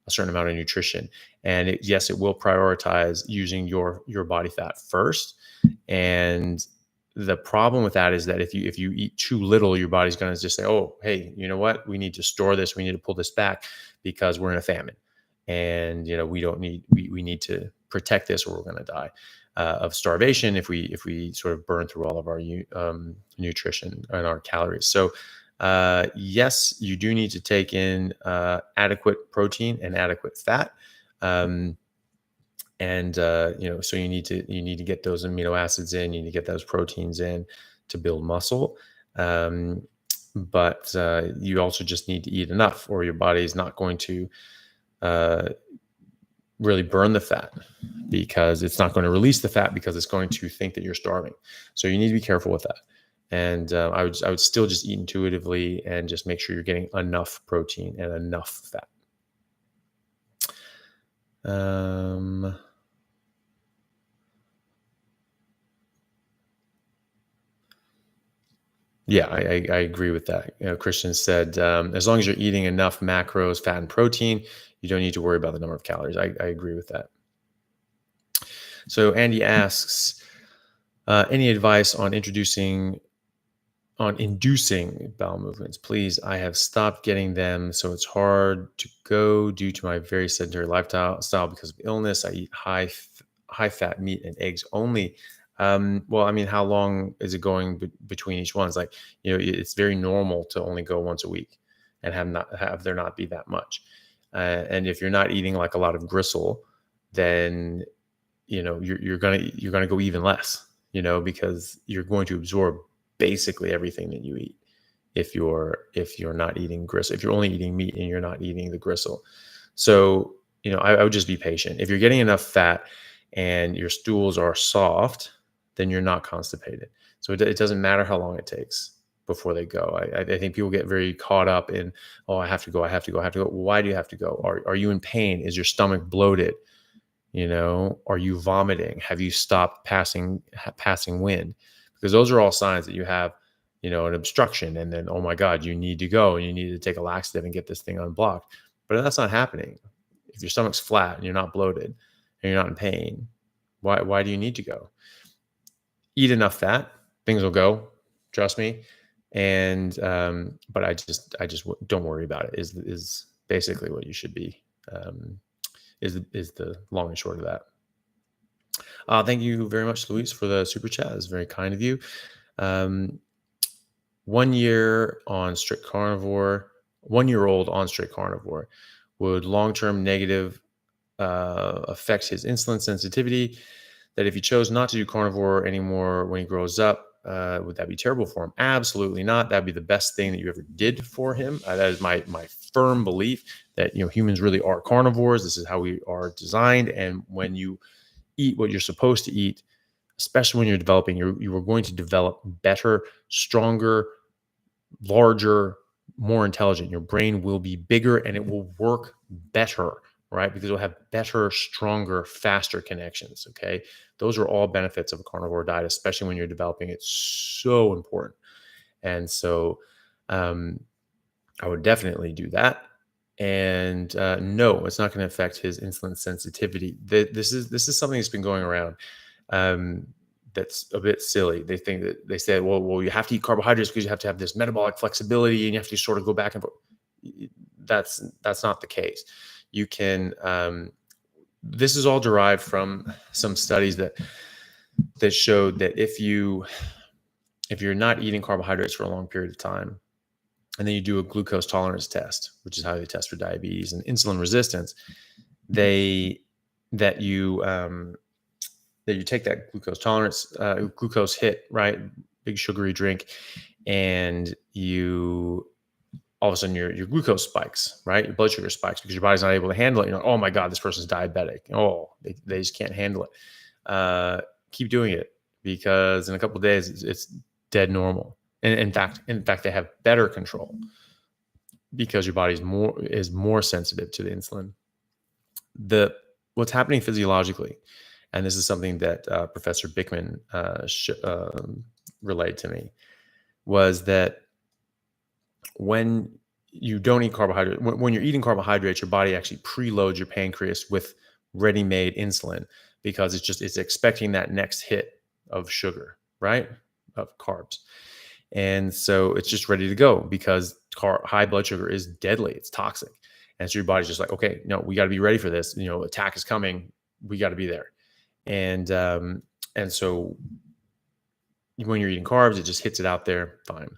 a certain amount of nutrition. And yes, it will prioritize using your body fat first. And the problem with that is that if you eat too little, your body's going to just say, oh, hey, you know what? We need to store this. We need to pull this back because we're in a famine. And we need to protect this, or we're going to die of starvation if we sort of burn through all of our nutrition and our calories. So yes, you do need to take in adequate protein and adequate fat, so you need to get those amino acids in. You need to get those proteins in to build muscle. But you also just need to eat enough, or your body is not going to really burn the fat, because it's not going to release the fat, because it's going to think that you're starving. So you need to be careful with that. And I would still just eat intuitively and just make sure you're getting enough protein and enough fat. Yeah, I agree with that. Christian said, as long as you're eating enough macros, fat, and protein, you don't need to worry about the number of calories. I agree with that. So Andy asks, any advice on inducing bowel movements, please? I have stopped getting them, so it's hard to go due to my very sedentary lifestyle because of illness. I eat high fat meat and eggs only. Well, I mean, how long is it going between each one? It's like, it's very normal to only go once a week and have there not be that much. And if you're not eating like a lot of gristle, then you're gonna go even less. Because you're going to absorb basically everything that you eat if you're not eating gristle, if you're only eating meat and you're not eating the gristle. So I would just be patient. If you're getting enough fat and your stools are soft, then you're not constipated. So it doesn't matter how long it takes before they go. I think people get very caught up in, oh, I have to go. Why do you have to go? Are you in pain? Is your stomach bloated? Are you vomiting? Have you stopped passing wind? Because those are all signs that you have, an obstruction. And then, oh my God, you need to go and you need to take a laxative and get this thing unblocked. But that's not happening. If your stomach's flat and you're not bloated and you're not in pain, why do you need to go? Eat enough fat, things will go. Trust me. And but I just don't worry about it. Is basically what you should be. Is the long and short of that. Thank you very much, Luis, for the super chat. It's very kind of you. 1 year on strict carnivore, 1 year old on strict carnivore, would long-term negative affect his insulin sensitivity? That if he chose not to do carnivore anymore when he grows up, would that be terrible for him? Absolutely not. That'd be the best thing that you ever did for him. That is my firm belief that humans really are carnivores. This is how we are designed, and when you eat what you're supposed to eat, especially when you're developing, you are going to develop better, stronger, larger, more intelligent. Your brain will be bigger and it will work better, right? Because it'll have better, stronger, faster connections. Okay. Those are all benefits of a carnivore diet, especially when you're developing. It's so important. And so I would definitely do that. And no, it's not going to affect his insulin sensitivity. This is something that's been going around. That's a bit silly. They think that they say, well, you have to eat carbohydrates because you have to have this metabolic flexibility and you have to sort of go back and forth. That's not the case. You can. This is all derived from some studies that showed that if you're not eating carbohydrates for a long period of time, and then you do a glucose tolerance test, which is how they test for diabetes and insulin resistance, that you take that glucose tolerance, glucose hit, right? Big sugary drink, and all of a sudden your glucose spikes, right? Your blood sugar spikes because your body's not able to handle it. Oh my God, this person's diabetic. Oh, they just can't handle it. Keep doing it because in a couple of days it's dead normal. And in fact, they have better control because your body is more sensitive to the insulin. What's happening physiologically, and this is something that Professor Bickman relayed to me, was that when you don't eat carbohydrates, when you're eating carbohydrates, your body actually preloads your pancreas with ready-made insulin because it's expecting that next hit of sugar, right? Of carbs. And so it's just ready to go because high blood sugar is deadly. It's toxic. And so your body's just like, okay, no, we got to be ready for this. Attack is coming. We got to be there. And so when you're eating carbs, it just hits it out there. Fine.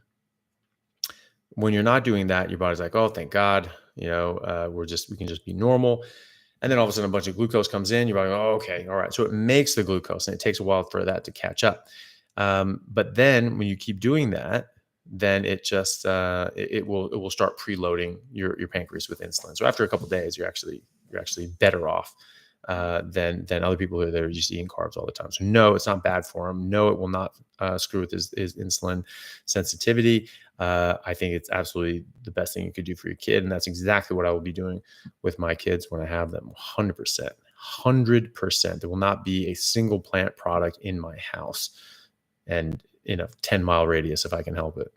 When you're not doing that, your body's like, oh, thank God, we can just be normal. And then all of a sudden a bunch of glucose comes in. Your body, oh, okay, all right. So it makes the glucose and it takes a while for that to catch up. But then when you keep doing that, then it just it will start preloading your pancreas with insulin. So after a couple of days, you're actually better off than other people that are just eating carbs all the time. So no, it's not bad for him. No, it will not screw with his insulin sensitivity. I think it's absolutely the best thing you could do for your kid, and that's exactly what I will be doing with my kids when I have them. 100%. There will not be a single plant product in my house, and in a 10-mile radius if I can help it.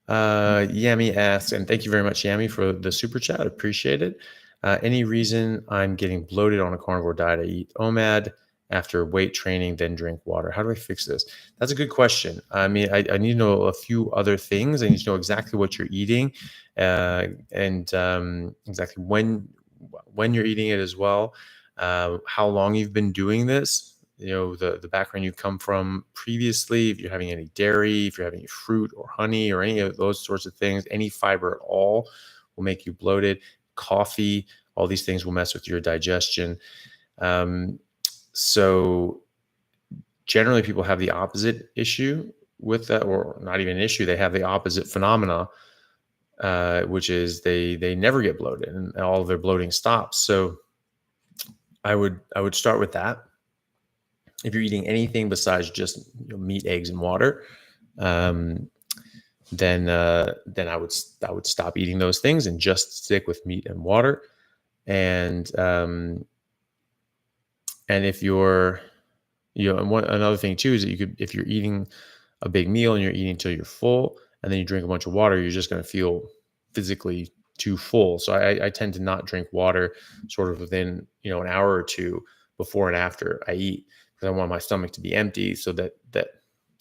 Yami asks, and thank you very much, Yami, for the super chat. I appreciate it. Any reason I'm getting bloated on a carnivore diet? I eat OMAD after weight training, then drink water. How do I fix this? That's a good question. I mean, I need to know a few other things. I need to know exactly what you're eating and exactly when you're eating it as well. How long you've been doing this. The background you come from previously, if you're having any dairy, if you're having fruit or honey or any of those sorts of things, any fiber at all will make you bloated. Coffee, all these things will mess with your digestion. So generally people have the opposite issue with that, or not even an issue. They have the opposite phenomena, which is they never get bloated and all of their bloating stops. So I would start with that. If you're eating anything besides just meat, eggs, and water, then I would stop eating those things and just stick with meat and water. And if you're, another thing too is that if you're eating a big meal and you're eating until you're full, and then you drink a bunch of water, you're just going to feel physically too full. So I tend to not drink water sort of within, an hour or two before and after I eat, because I want my stomach to be empty, so that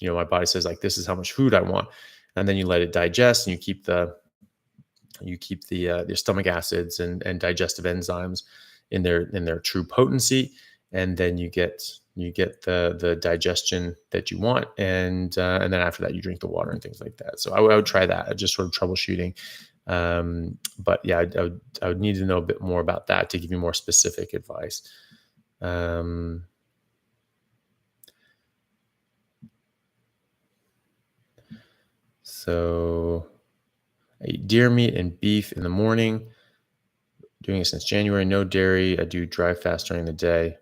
my body says, like, this is how much food I want. And then you let it digest, and you keep the your stomach acids and digestive enzymes in their true potency, and then you get the digestion that you want, and then after that you drink the water and things like that. So I would try that, just sort of troubleshooting. But yeah, I would need to know a bit more about that to give you more specific advice. So I eat deer meat and beef in the morning. Doing it since January. No dairy. I do dry fast during the day.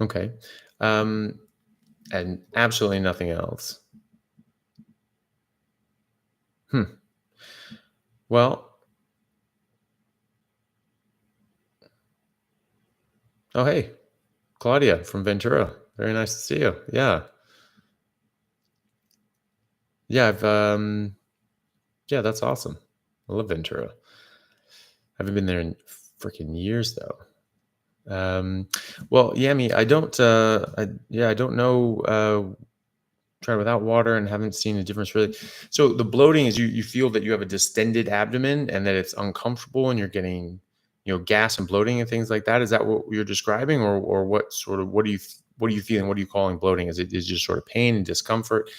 Okay. And absolutely nothing else. Well, oh, hey, Claudia from Ventura. Very nice to see you. Yeah. Yeah. Yeah, that's awesome. I love Ventura. I haven't been there in freaking years though. Well, Yami, I don't know, tried without water and haven't seen a difference really. So the bloating is you feel that you have a distended abdomen and that it's uncomfortable and you're getting, gas and bloating and things like that. Is that what you're describing, or what are you feeling? What are you calling bloating? Is it just sort of pain and discomfort?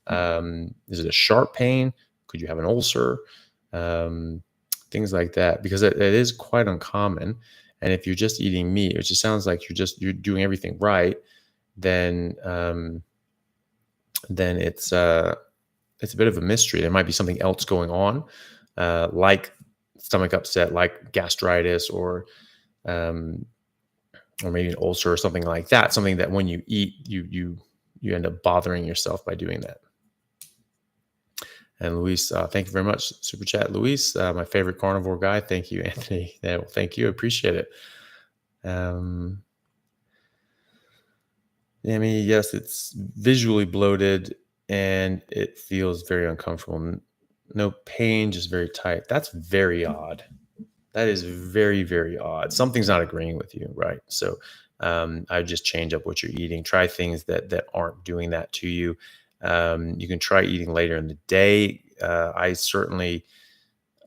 Is it a sharp pain? Could you have an ulcer? Things like that, because it is quite uncommon. And if you're just eating meat, which it sounds like you're doing everything right, then it's a bit of a mystery. There might be something else going on, like stomach upset, like gastritis, or maybe an ulcer or something like that. Something that when you eat, you end up bothering yourself by doing that. And Luis, thank you very much. Super chat, Luis, my favorite carnivore guy. Thank you, Anthony. Thank you. Appreciate it. Yes, it's visually bloated and it feels very uncomfortable. No pain, just very tight. That's very odd. That is very, very odd. Something's not agreeing with you, right? So I just change up what you're eating. Try things that aren't doing that to you. You can try eating later in the day. I certainly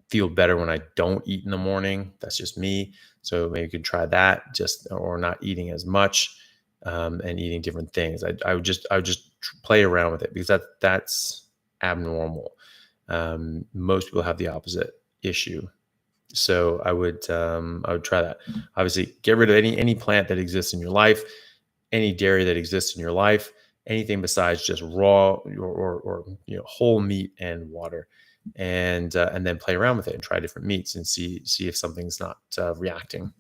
feel better when I don't eat in the morning. That's just me. So maybe you could try that, or not eating as much, and eating different things. I would just play around with it, because that's abnormal. Most people have the opposite issue. So I would try that. Obviously, get rid of any plant that exists in your life, any dairy that exists in your life, anything besides just raw or whole meat and water, and then play around with it and try different meats and see if something's not reacting.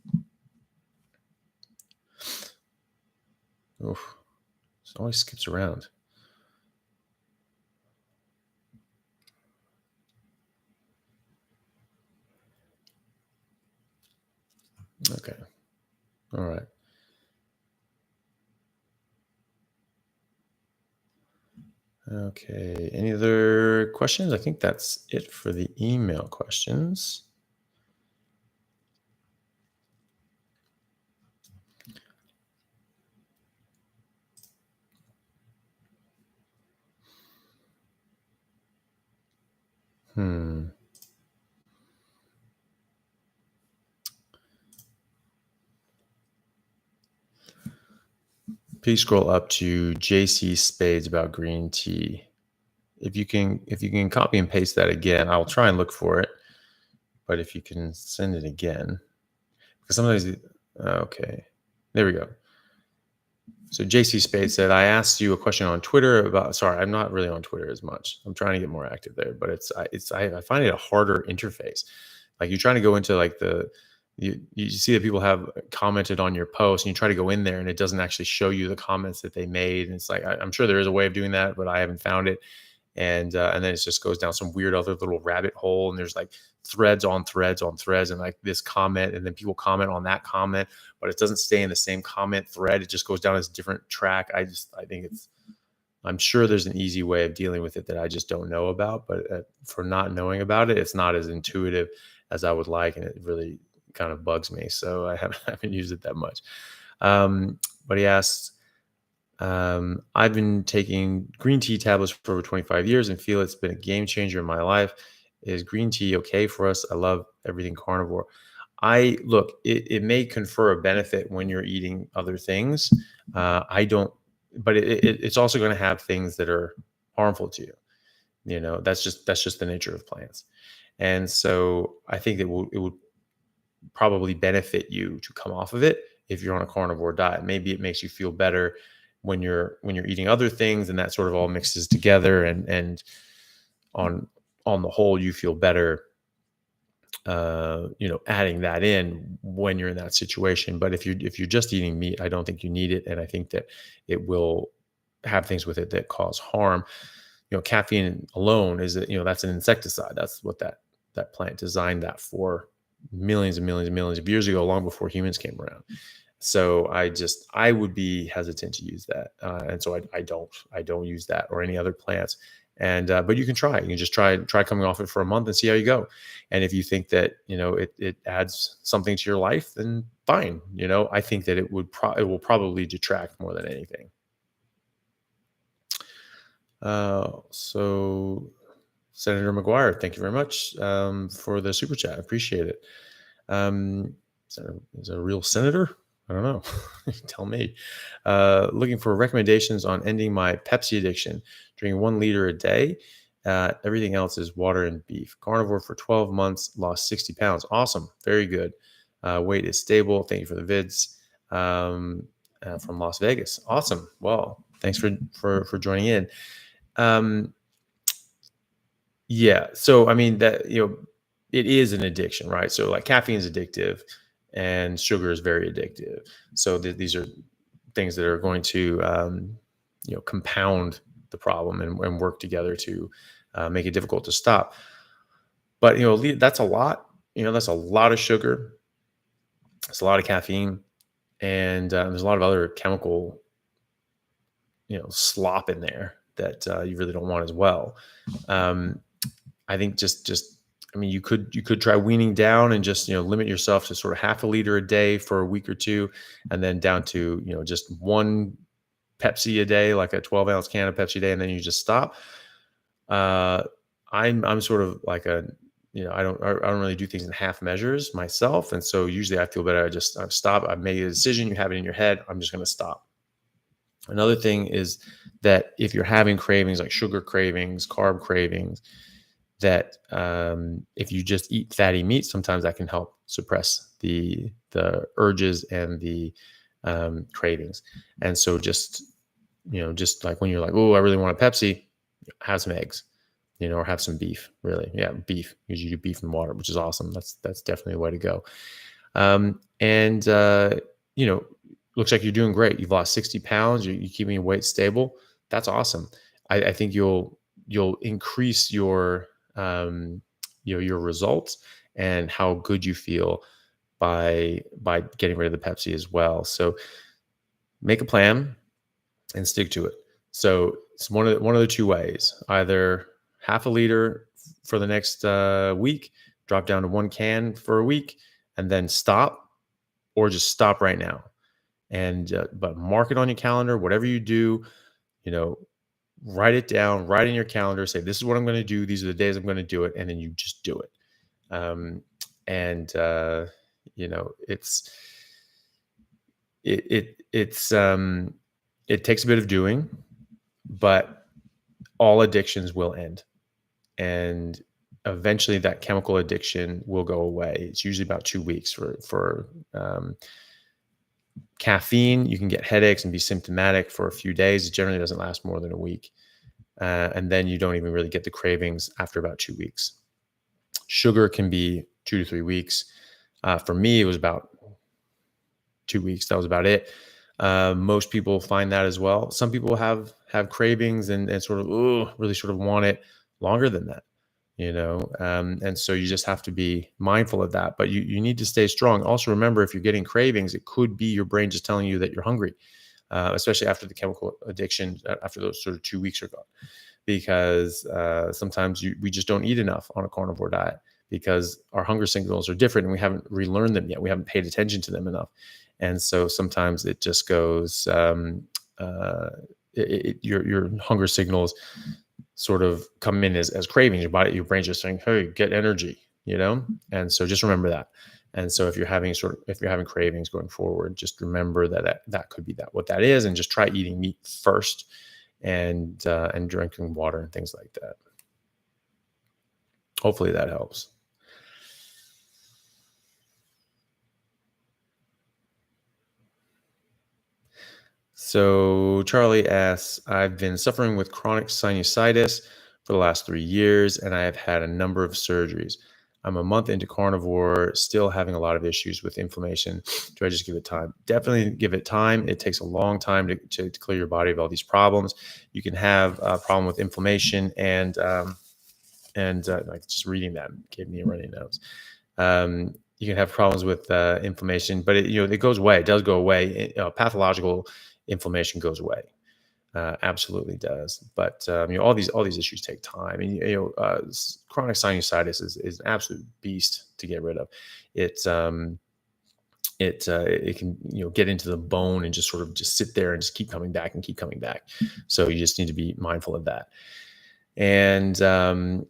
Oof, it always skips around. Okay. All right. Okay. Any other questions? I think that's it for the email questions. Please scroll up to JC Spades about green tea. If you can copy and paste that again, I'll try and look for it. But if you can send it again, because sometimes, okay, there we go. So JC Spade said, I asked you a question on Twitter about, sorry, I'm not really on Twitter as much. I'm trying to get more active there, but I find it a harder interface. Like, you're trying to go into like you see that people have commented on your post, and you try to go in there and it doesn't actually show you the comments that they made. And it's like, I'm sure there is a way of doing that, but I haven't found it. And then it just goes down some weird other little rabbit hole, and there's like threads on threads on threads, and like this comment, and then people comment on that comment, but it doesn't stay in the same comment thread. It just goes down as a different track. I think I'm sure there's an easy way of dealing with it that I just don't know about, but for not knowing about it, it's not as intuitive as I would like, and it really kind of bugs me. So I haven't, haven't used it that much. But he asks, I've been taking green tea tablets for over 25 years and feel it's been a game changer in my life. Is green tea okay for us? I love everything carnivore. I look, it may confer a benefit when you're eating other things. I don't, but it's also going to have things that are harmful to you. You know, that's just the nature of plants. And so I think it would probably benefit you to come off of it if you're on a carnivore diet. Maybe it makes you feel better when you're eating other things, and that sort of all mixes together, and on on the whole you feel better adding that in when you're in that situation. But if you're just eating meat, I don't think you need it, and I think that it will have things with it that cause harm. Caffeine alone that's an insecticide. That's what that plant designed that for millions and millions and millions of years ago, long before humans came around. So I would be hesitant to use that, and so I don't use that or any other plants. And but you can try. You can just try coming off it for a month and see how you go. And if you think that it adds something to your life, then fine. I think that it will probably detract more than anything. So Senator McGuire, thank you very much for the super chat. I appreciate it. Is a real senator? I don't know. Tell me. Looking for recommendations on ending my Pepsi addiction. Drinking 1 liter a day. Everything else is water and beef. Carnivore for 12 months. Lost 60 pounds. Awesome. Very good. Weight is stable. Thank you for the vids. From Las Vegas. Awesome. Well, thanks for joining in. Yeah. So, I mean, it is an addiction, right? So like caffeine is addictive and sugar is very addictive. So these are things that are going to, compound the problem and work together to make it difficult to stop. But, that's a lot, that's a lot of sugar. It's a lot of caffeine, and there's a lot of other chemical, slop in there that you really don't want as well. I think you could try weaning down and just, limit yourself to sort of half a liter a day for a week or two, and then down to, just 1 Pepsi a day, like a 12-ounce can of Pepsi a day, and then you just stop. I'm sort of like I don't really do things in half measures myself. And so usually I feel better. I stop. I've made a decision. You have it in your head. I'm just going to stop. Another thing is that if you're having cravings like sugar cravings, carb cravings, that if you just eat fatty meat, sometimes that can help suppress the urges and the cravings. And so just like when you're like, oh, I really want a Pepsi, have some eggs, or have some beef. Really, yeah, beef. Usually you do beef and water, which is awesome. That's definitely a way to go. And looks like you're doing great. You've lost 60 pounds. You're keeping your weight stable. That's awesome. I think you'll increase your your results and how good you feel by getting rid of the Pepsi as well. So make a plan and stick to it. So it's one of the 2 ways: either half a liter for the next week, drop down to 1 can for a week, and then stop, or just stop right now. And but mark it on your calendar. Whatever you do, write it down, write in your calendar, say, this is what I'm going to do. These are the days I'm going to do it. And then you just do it. It takes a bit of doing, but all addictions will end. And eventually that chemical addiction will go away. It's usually about 2 weeks for caffeine. You can get headaches and be symptomatic for a few days. It generally doesn't last more than a week. And then you don't even really get the cravings after about 2 weeks. Sugar can be 2 to 3 weeks. For me, it was about 2 weeks. That was about it. Most people find that as well. Some people have cravings and sort of really sort of want it longer than that, and so you just have to be mindful of that. But you need to stay strong. Also remember, if you're getting cravings, it could be your brain just telling you that you're hungry. especially after the chemical addiction, after those sort of 2 weeks are gone, because sometimes we just don't eat enough on a carnivore diet because our hunger signals are different and we haven't relearned them yet. We haven't paid attention to them enough. And so sometimes it just goes, your hunger signals sort of come in as cravings. Your brain's just saying, "Hey, get energy," And so just remember that. And so if you're having cravings going forward, just remember that could be what that is, and just try eating meat first, and drinking water and things like that. Hopefully that helps. So Charlie asks, I've been suffering with chronic sinusitis for the last 3 years, and I have had a number of surgeries. I'm a month into carnivore, still having a lot of issues with inflammation. Do I just give it time? Definitely give it time. It takes a long time to clear your body of all these problems. You can have a problem with inflammation and like just reading that gave me a runny nose. You can have problems with inflammation, but it goes away. It does go away. Pathological inflammation goes away. Absolutely does. But all these issues take time, and chronic sinusitis is an absolute beast to get rid of. It can get into the bone and just sort of just sit there and just keep coming back and keep coming back. So you just need to be mindful of that. And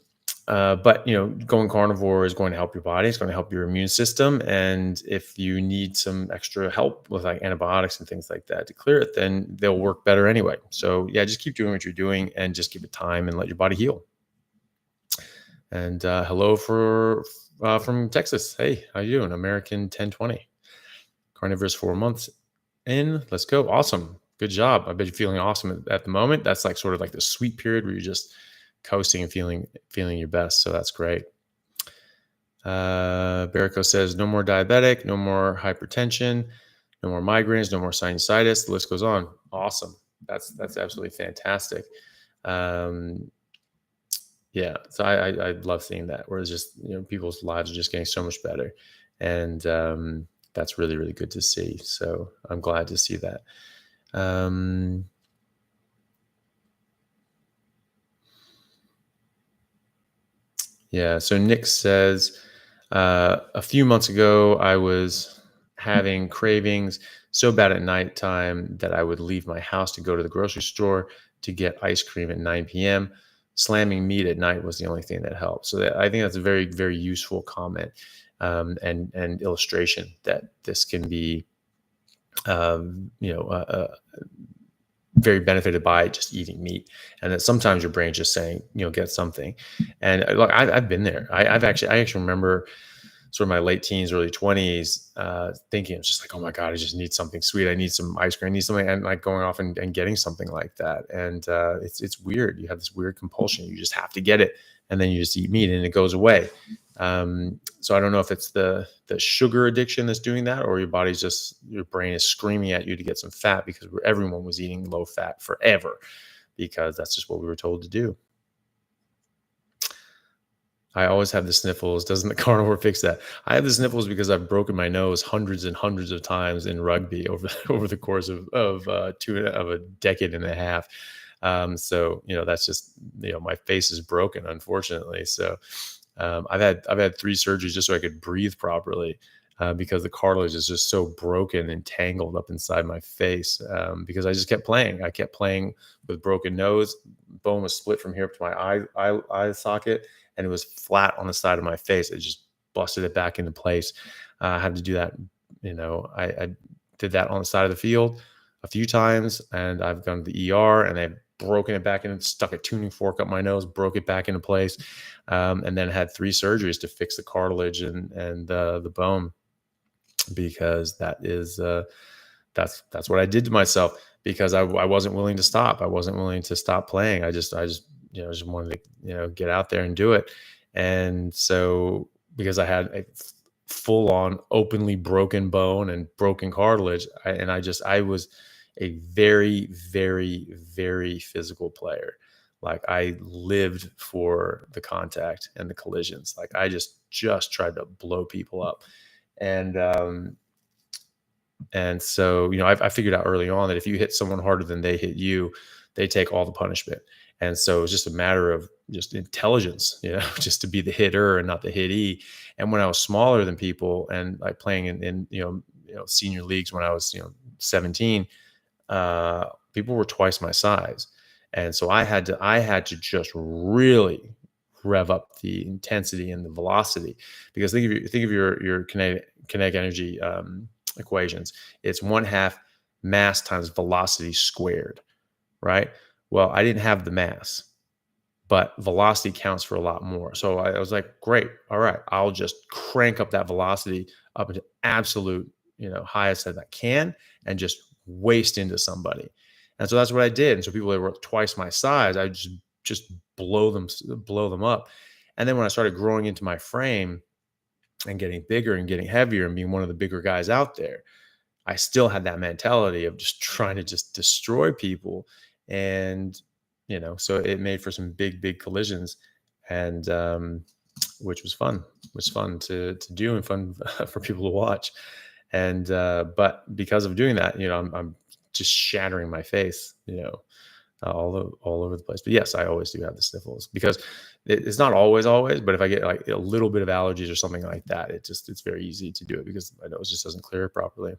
but going carnivore is going to help your body. It's going to help your immune system. And if you need some extra help with like antibiotics and things like that to clear it, then they'll work better anyway. So yeah, just keep doing what you're doing and just give it time and let your body heal. And hello from Texas. Hey, how you doing? American 1020. Carnivorous 4 months in. Let's go. Awesome. Good job. I bet you're feeling awesome at the moment. That's like sort of like the sweet period where you're just coasting and feeling your best. So that's great. Barico says, no more diabetic, no more hypertension, no more migraines, no more sinusitis. The list goes on. Awesome. That's absolutely fantastic. Yeah. So I love seeing that, where it's just, people's lives are just getting so much better. And that's really, really good to see. So I'm glad to see that. Yeah. So Nick says, a few months ago, I was having cravings so bad at nighttime that I would leave my house to go to the grocery store to get ice cream at 9 p.m. Slamming meat at night was the only thing that helped. So I think that's a very, very useful comment and illustration that this can be, very benefited by just eating meat, and that sometimes your brain's just saying, get something. And look, I've been there. I actually remember sort of my late teens, early 20s, thinking it's just like, oh my God, I just need something sweet. I need some ice cream. I need something, and like going off and getting something like that. And it's weird. You have this weird compulsion. You just have to get it, and then you just eat meat, and it goes away. So I don't know if it's the sugar addiction that's doing that, or your brain is screaming at you to get some fat, because everyone was eating low fat forever because that's just what we were told to do. I always have the sniffles. Doesn't the carnivore fix that? I have the sniffles because I've broken my nose hundreds and hundreds of times in rugby over the course of a decade and a half. So that's just my face is broken, unfortunately. So I've had 3 surgeries just so I could breathe properly, because the cartilage is just so broken and tangled up inside my face, because I just kept playing. I kept playing with broken nose. Bone was split from here up to my eye socket, and it was flat on the side of my face. It just busted it back into place. I had to do that. I did that on the side of the field a few times, and I've gone to the ER, and they've broken it back in, stuck a tuning fork up my nose, broke it back into place, and then had 3 surgeries to fix the cartilage and the bone, because that's what I did to myself, because I wasn't willing to stop. I wasn't willing to stop playing. I just wanted to get out there and do it. And so because I had a full on openly broken bone and broken cartilage, I was a very, very, very physical player. Like, I lived for the contact and the collisions. Like, I just tried to blow people up. And And so, I figured out early on that if you hit someone harder than they hit you, they take all the punishment. And so it's just a matter of just intelligence, just to be the hitter and not the hittee. And when I was smaller than people and like playing in senior leagues when I was 17, people were twice my size, and so I had to just really rev up the intensity and the velocity, because think of your kinetic energy equations. It's 1/2 mass times velocity squared, right? Well, I didn't have the mass, but velocity counts for a lot more. So I was like, great, all right, I'll just crank up that velocity up into absolute, highest that I can, and just waste into somebody. And so that's what I did. And so people that were twice my size, I just blow them up. And then when I started growing into my frame and getting bigger and getting heavier and being one of the bigger guys out there, I still had that mentality of just trying to just destroy people. And, so it made for some big collisions, and which was fun. It was fun to do and fun for people to watch. And, but because of doing that, I'm just shattering my face, all over the place. But yes, I always do have the sniffles, because it's not always, but if I get like a little bit of allergies or something like that, it's very easy to do it because my nose just doesn't clear properly.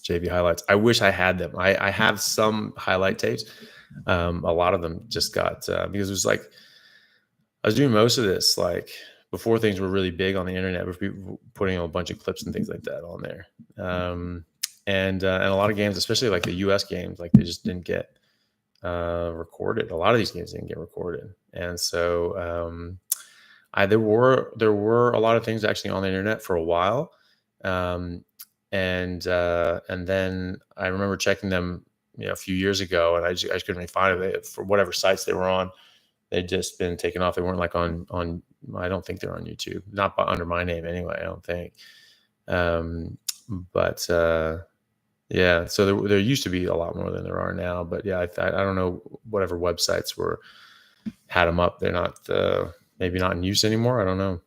JV highlights. I wish I had them. I have some highlight tapes. A lot of them just got because it was like I was doing most of this like before things were really big on the internet, with people putting a bunch of clips and things like that on there. And a lot of games, especially like the US games, like they just didn't get recorded. A lot of these games didn't get recorded, and so there were a lot of things actually on the internet for a while. Um, and then I remember checking them, a few years ago, and I just couldn't really find it for whatever sites they were on. They'd just been taken off. They weren't like on. I don't think they're on YouTube, not under my name anyway. I don't think. Um, but yeah, so there used to be a lot more than there are now. But yeah, I don't know whatever websites had them up. They're not maybe not in use anymore. I don't know.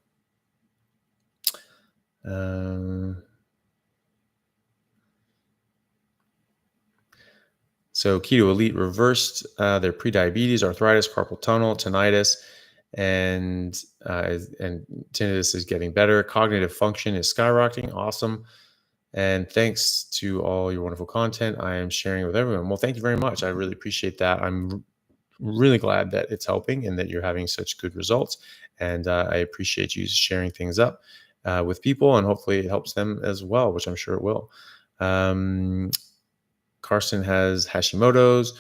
So Keto Elite reversed their prediabetes, arthritis, carpal tunnel, tinnitus, and tinnitus is getting better. Cognitive function is skyrocketing. Awesome. And thanks to all your wonderful content I am sharing with everyone. Well, thank you very much. I really appreciate that. I'm really glad that it's helping and that you're having such good results. And I appreciate you sharing things up with people, and hopefully it helps them as well, which I'm sure it will. Carson has Hashimoto's.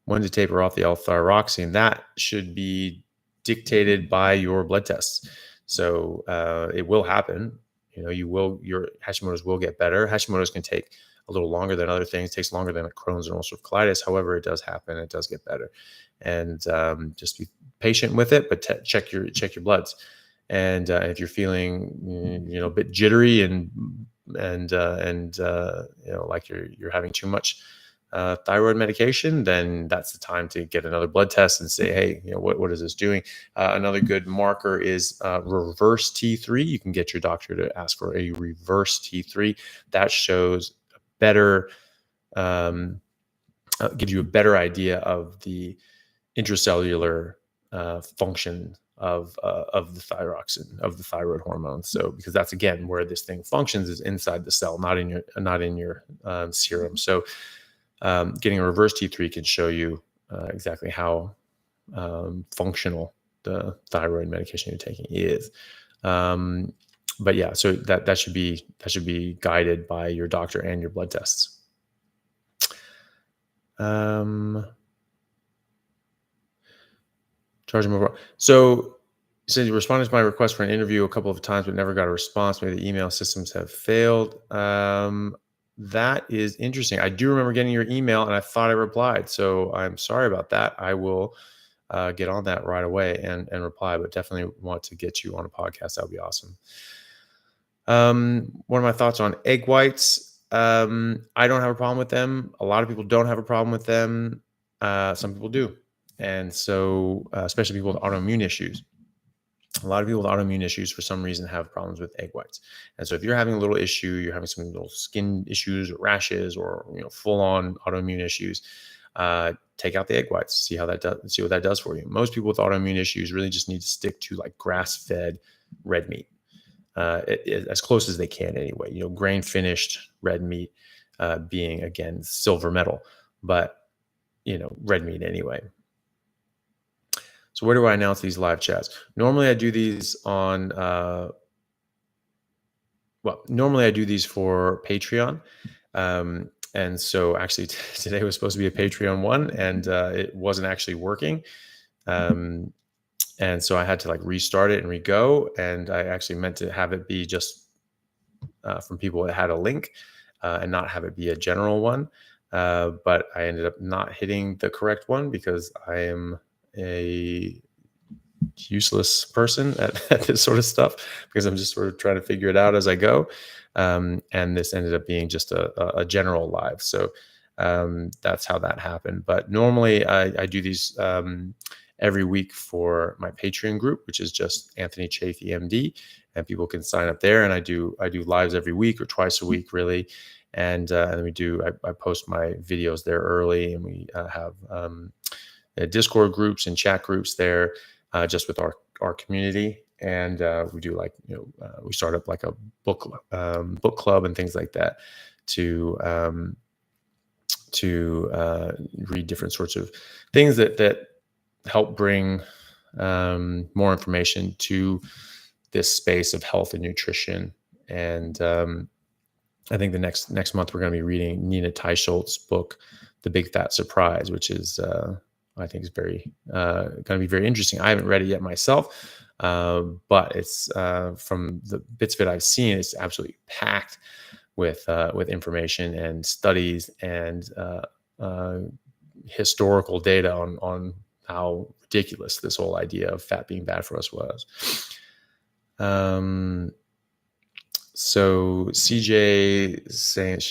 When to taper off the L-thyroxine, that should be dictated by your blood tests. So it will happen. Your Hashimoto's will get better. Hashimoto's can take a little longer than other things. It takes longer than Crohn's and ulcerative colitis. However, it does happen. It does get better, and just be patient with it. But check your bloods, and if you're feeling a bit jittery and like you're having too much thyroid medication, then that's the time to get another blood test and say, hey, what is this doing? Another good marker is reverse T3. You can get your doctor to ask for a reverse T3. That shows better, gives you a better idea of the intracellular function of the thyroxine, of the thyroid hormone. So because that's again where this thing functions, is inside the cell, not in your serum. So getting a reverse T3 can show you exactly how functional the thyroid medication you're taking is. But yeah, so that should be guided by your doctor and your blood tests. Charge more. So you said you responded to my request for an interview a couple of times, but never got a response. Maybe the email systems have failed. That is interesting. I do remember getting your email, and I thought I replied. So I'm sorry about that. I will get on that right away and reply, but definitely want to get you on a podcast. That would be awesome. One of my thoughts on egg whites. I don't have a problem with them. A lot of people don't have a problem with them. Some people do. And so, especially people with autoimmune issues. A lot of people with autoimmune issues for some reason have problems with egg whites. And so if you're having a little issue, you're having some little skin issues or rashes or full on autoimmune issues, take out the egg whites, see how that does, see what that does for you. Most people with autoimmune issues really just need to stick to like grass-fed red meat, as close as they can anyway. Grain finished red meat, being again silver metal, but red meat anyway. So where do I announce these live chats? Normally I do these on, normally I do these for Patreon. And so actually today was supposed to be a Patreon one, and it wasn't actually working. And so I had to like restart it and re-go. And I actually meant to have it be just from people that had a link, and not have it be a general one. But I ended up not hitting the correct one because I am a useless person at this sort of stuff, because I'm just sort of trying to figure it out as I go. And this ended up being just a general live. So that's how that happened. But normally I do these every week for my Patreon group, which is just AnthonyChaffee MD, and people can sign up there. And I do lives every week or twice a week, really. And then I post my videos there early, and we have Discord groups and chat groups there, just with our community. And we do like, we start up like a book club and things like that to read different sorts of things that help bring more information to this space of health and nutrition. And I think the next month we're going to be reading Nina Teicholz's book, The Big Fat Surprise, which is I think is very going to be very interesting. I haven't read it yet myself, but it's from the bits of it I've seen, it's absolutely packed with information and studies and historical data on how ridiculous this whole idea of fat being bad for us was. So CJ saying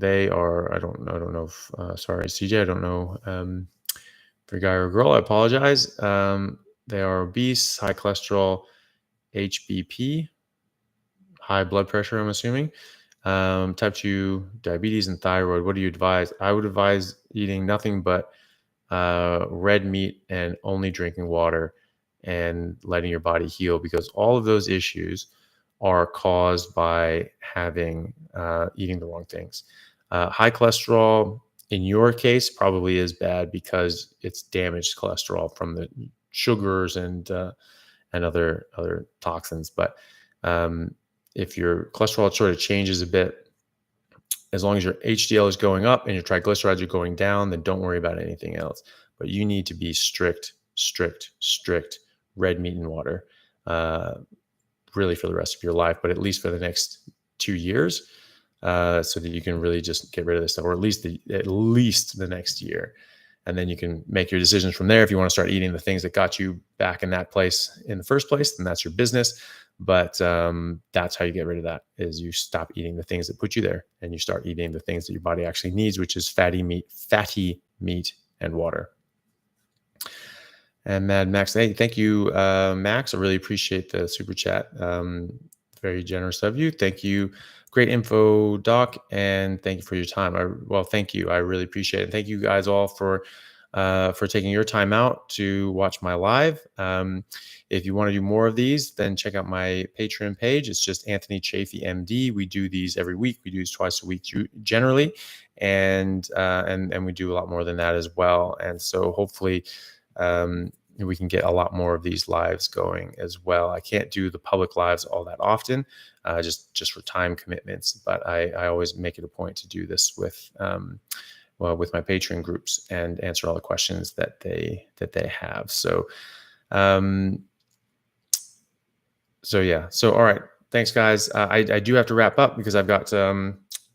they are, I don't know if, sorry, CJ, I don't know if you're a guy or a girl, I apologize. They are obese, high cholesterol, HBP, high blood pressure, I'm assuming, type 2 diabetes and thyroid. What do you advise? I would advise eating nothing but red meat and only drinking water and letting your body heal, because all of those issues are caused by having eating the wrong things. High cholesterol, in your case, probably is bad because it's damaged cholesterol from the sugars and other toxins. But if your cholesterol sort of changes a bit, as long as your HDL is going up and your triglycerides are going down, then don't worry about anything else. But you need to be strict red meat and water, really for the rest of your life, but at least for the next 2 years, so that you can really just get rid of this stuff, or at least the next year. And then you can make your decisions from there. If you want to start eating the things that got you back in that place in the first place, then that's your business. But that's how you get rid of that, is you stop eating the things that put you there and you start eating the things that your body actually needs, which is fatty meat and water. And Mad Max, hey, thank you, Max. I really appreciate the super chat. Very generous of you. Thank you. Great info, Doc, and thank you for your time. Thank you. I really appreciate it. Thank you guys all for taking your time out to watch my live. If you want to do more of these, then check out my Patreon page. It's just AnthonyChaffee MD. We do these every week. We do these twice a week generally, and we do a lot more than that as well. And so hopefully we can get a lot more of these lives going as well. I can't do the public lives all that often, just for time commitments, but I always make it a point to do this with my Patreon groups and answer all the questions that they have. So yeah. So all right, thanks guys. I do have to wrap up because I've got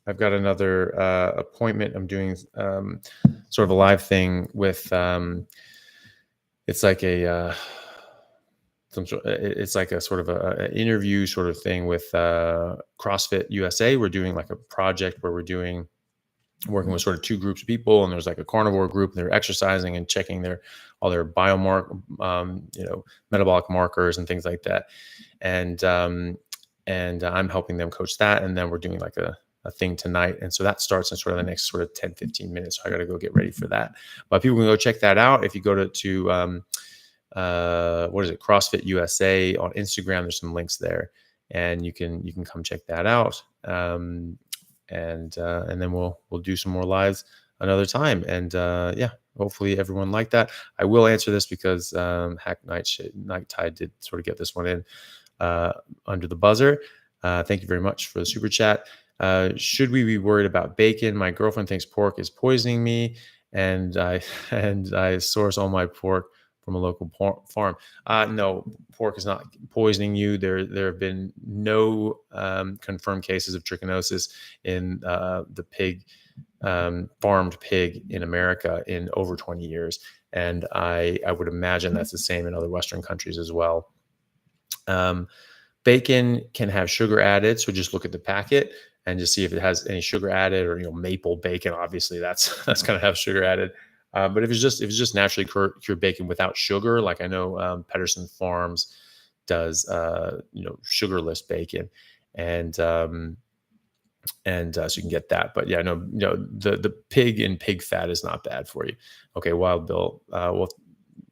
another appointment. I'm doing sort of a live thing with it's like a sort of an interview sort of thing with CrossFit USA. We're doing like a project where we're doing working with sort of two groups of people, and there's like a carnivore group, and they're exercising and checking all their metabolic markers and things like that. And I'm helping them coach that. And then we're doing like a thing tonight. And so that starts in sort of the next sort of 10-15 minutes. So I got to go get ready for that. But people can go check that out. If you go to what is it? CrossFit USA on Instagram, there's some links there, and you can come check that out. And then we'll do some more lives another time. And yeah, hopefully everyone liked that. I will answer this because Hack Night Tide did sort of get this one in under the buzzer. Thank you very much for the super chat. Should we be worried about bacon? My girlfriend thinks pork is poisoning me, and I source all my pork from a local farm. No, pork is not poisoning you. There have been no confirmed cases of trichinosis in the pig, farmed pig in America in over 20 years. And I would imagine that's the same in other Western countries as well. Bacon can have sugar added, so just look at the packet and just see if it has any sugar added, or maple bacon. Obviously, that's going to have sugar added. But if it's just naturally cured bacon without sugar, like I know Pedersen Farms does, sugarless bacon, and so you can get that. But yeah, no, the pig and pig fat is not bad for you. Okay, Wild Bill. Well,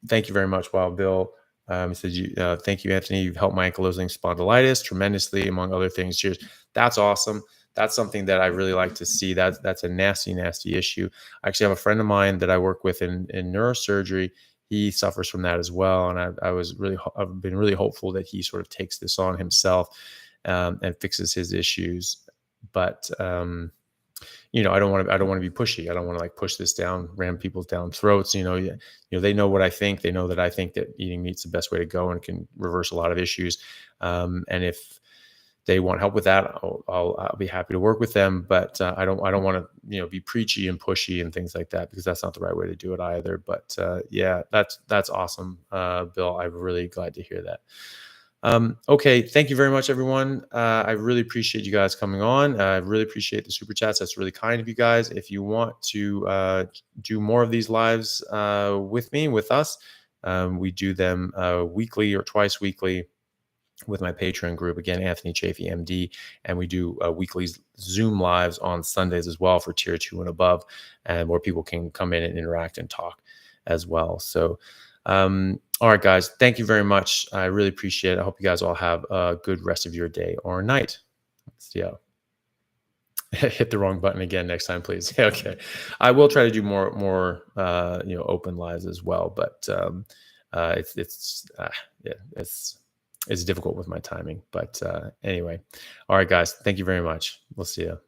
thank you very much, Wild Bill. He said, thank you, Anthony. You've helped my ankylosing spondylitis tremendously, among other things. Cheers. That's awesome. That's something that I really like to see. That's a nasty, nasty issue. I actually have a friend of mine that I work with in neurosurgery. He suffers from that as well. And I've been really hopeful that he sort of takes this on himself and fixes his issues. But I don't want to be pushy. I don't want to push this down, ram people down throats. They know what I think. They know that I think that eating meat's the best way to go and can reverse a lot of issues. And if they want help with that, I'll be happy to work with them. But I don't want to be preachy and pushy and things like that, because that's not the right way to do it either. But yeah, that's awesome, Bill. I'm really glad to hear that. Okay, thank you very much, everyone. I really appreciate you guys coming on. I really appreciate the super chats. That's really kind of you guys. If you want to do more of these lives with us, we do them weekly or twice weekly with my Patreon group. Again, AnthonyChaffee, MD, and we do weekly Zoom lives on Sundays as well for tier 2 and above, and where people can come in and interact and talk as well. So all right, guys, thank you very much. I really appreciate it. I hope you guys all have a good rest of your day or night. Yeah. Hit the wrong button again next time, please. Okay. I will try to do more open lives as well, but it's difficult with my timing. But anyway, all right, guys, thank you very much. We'll see you.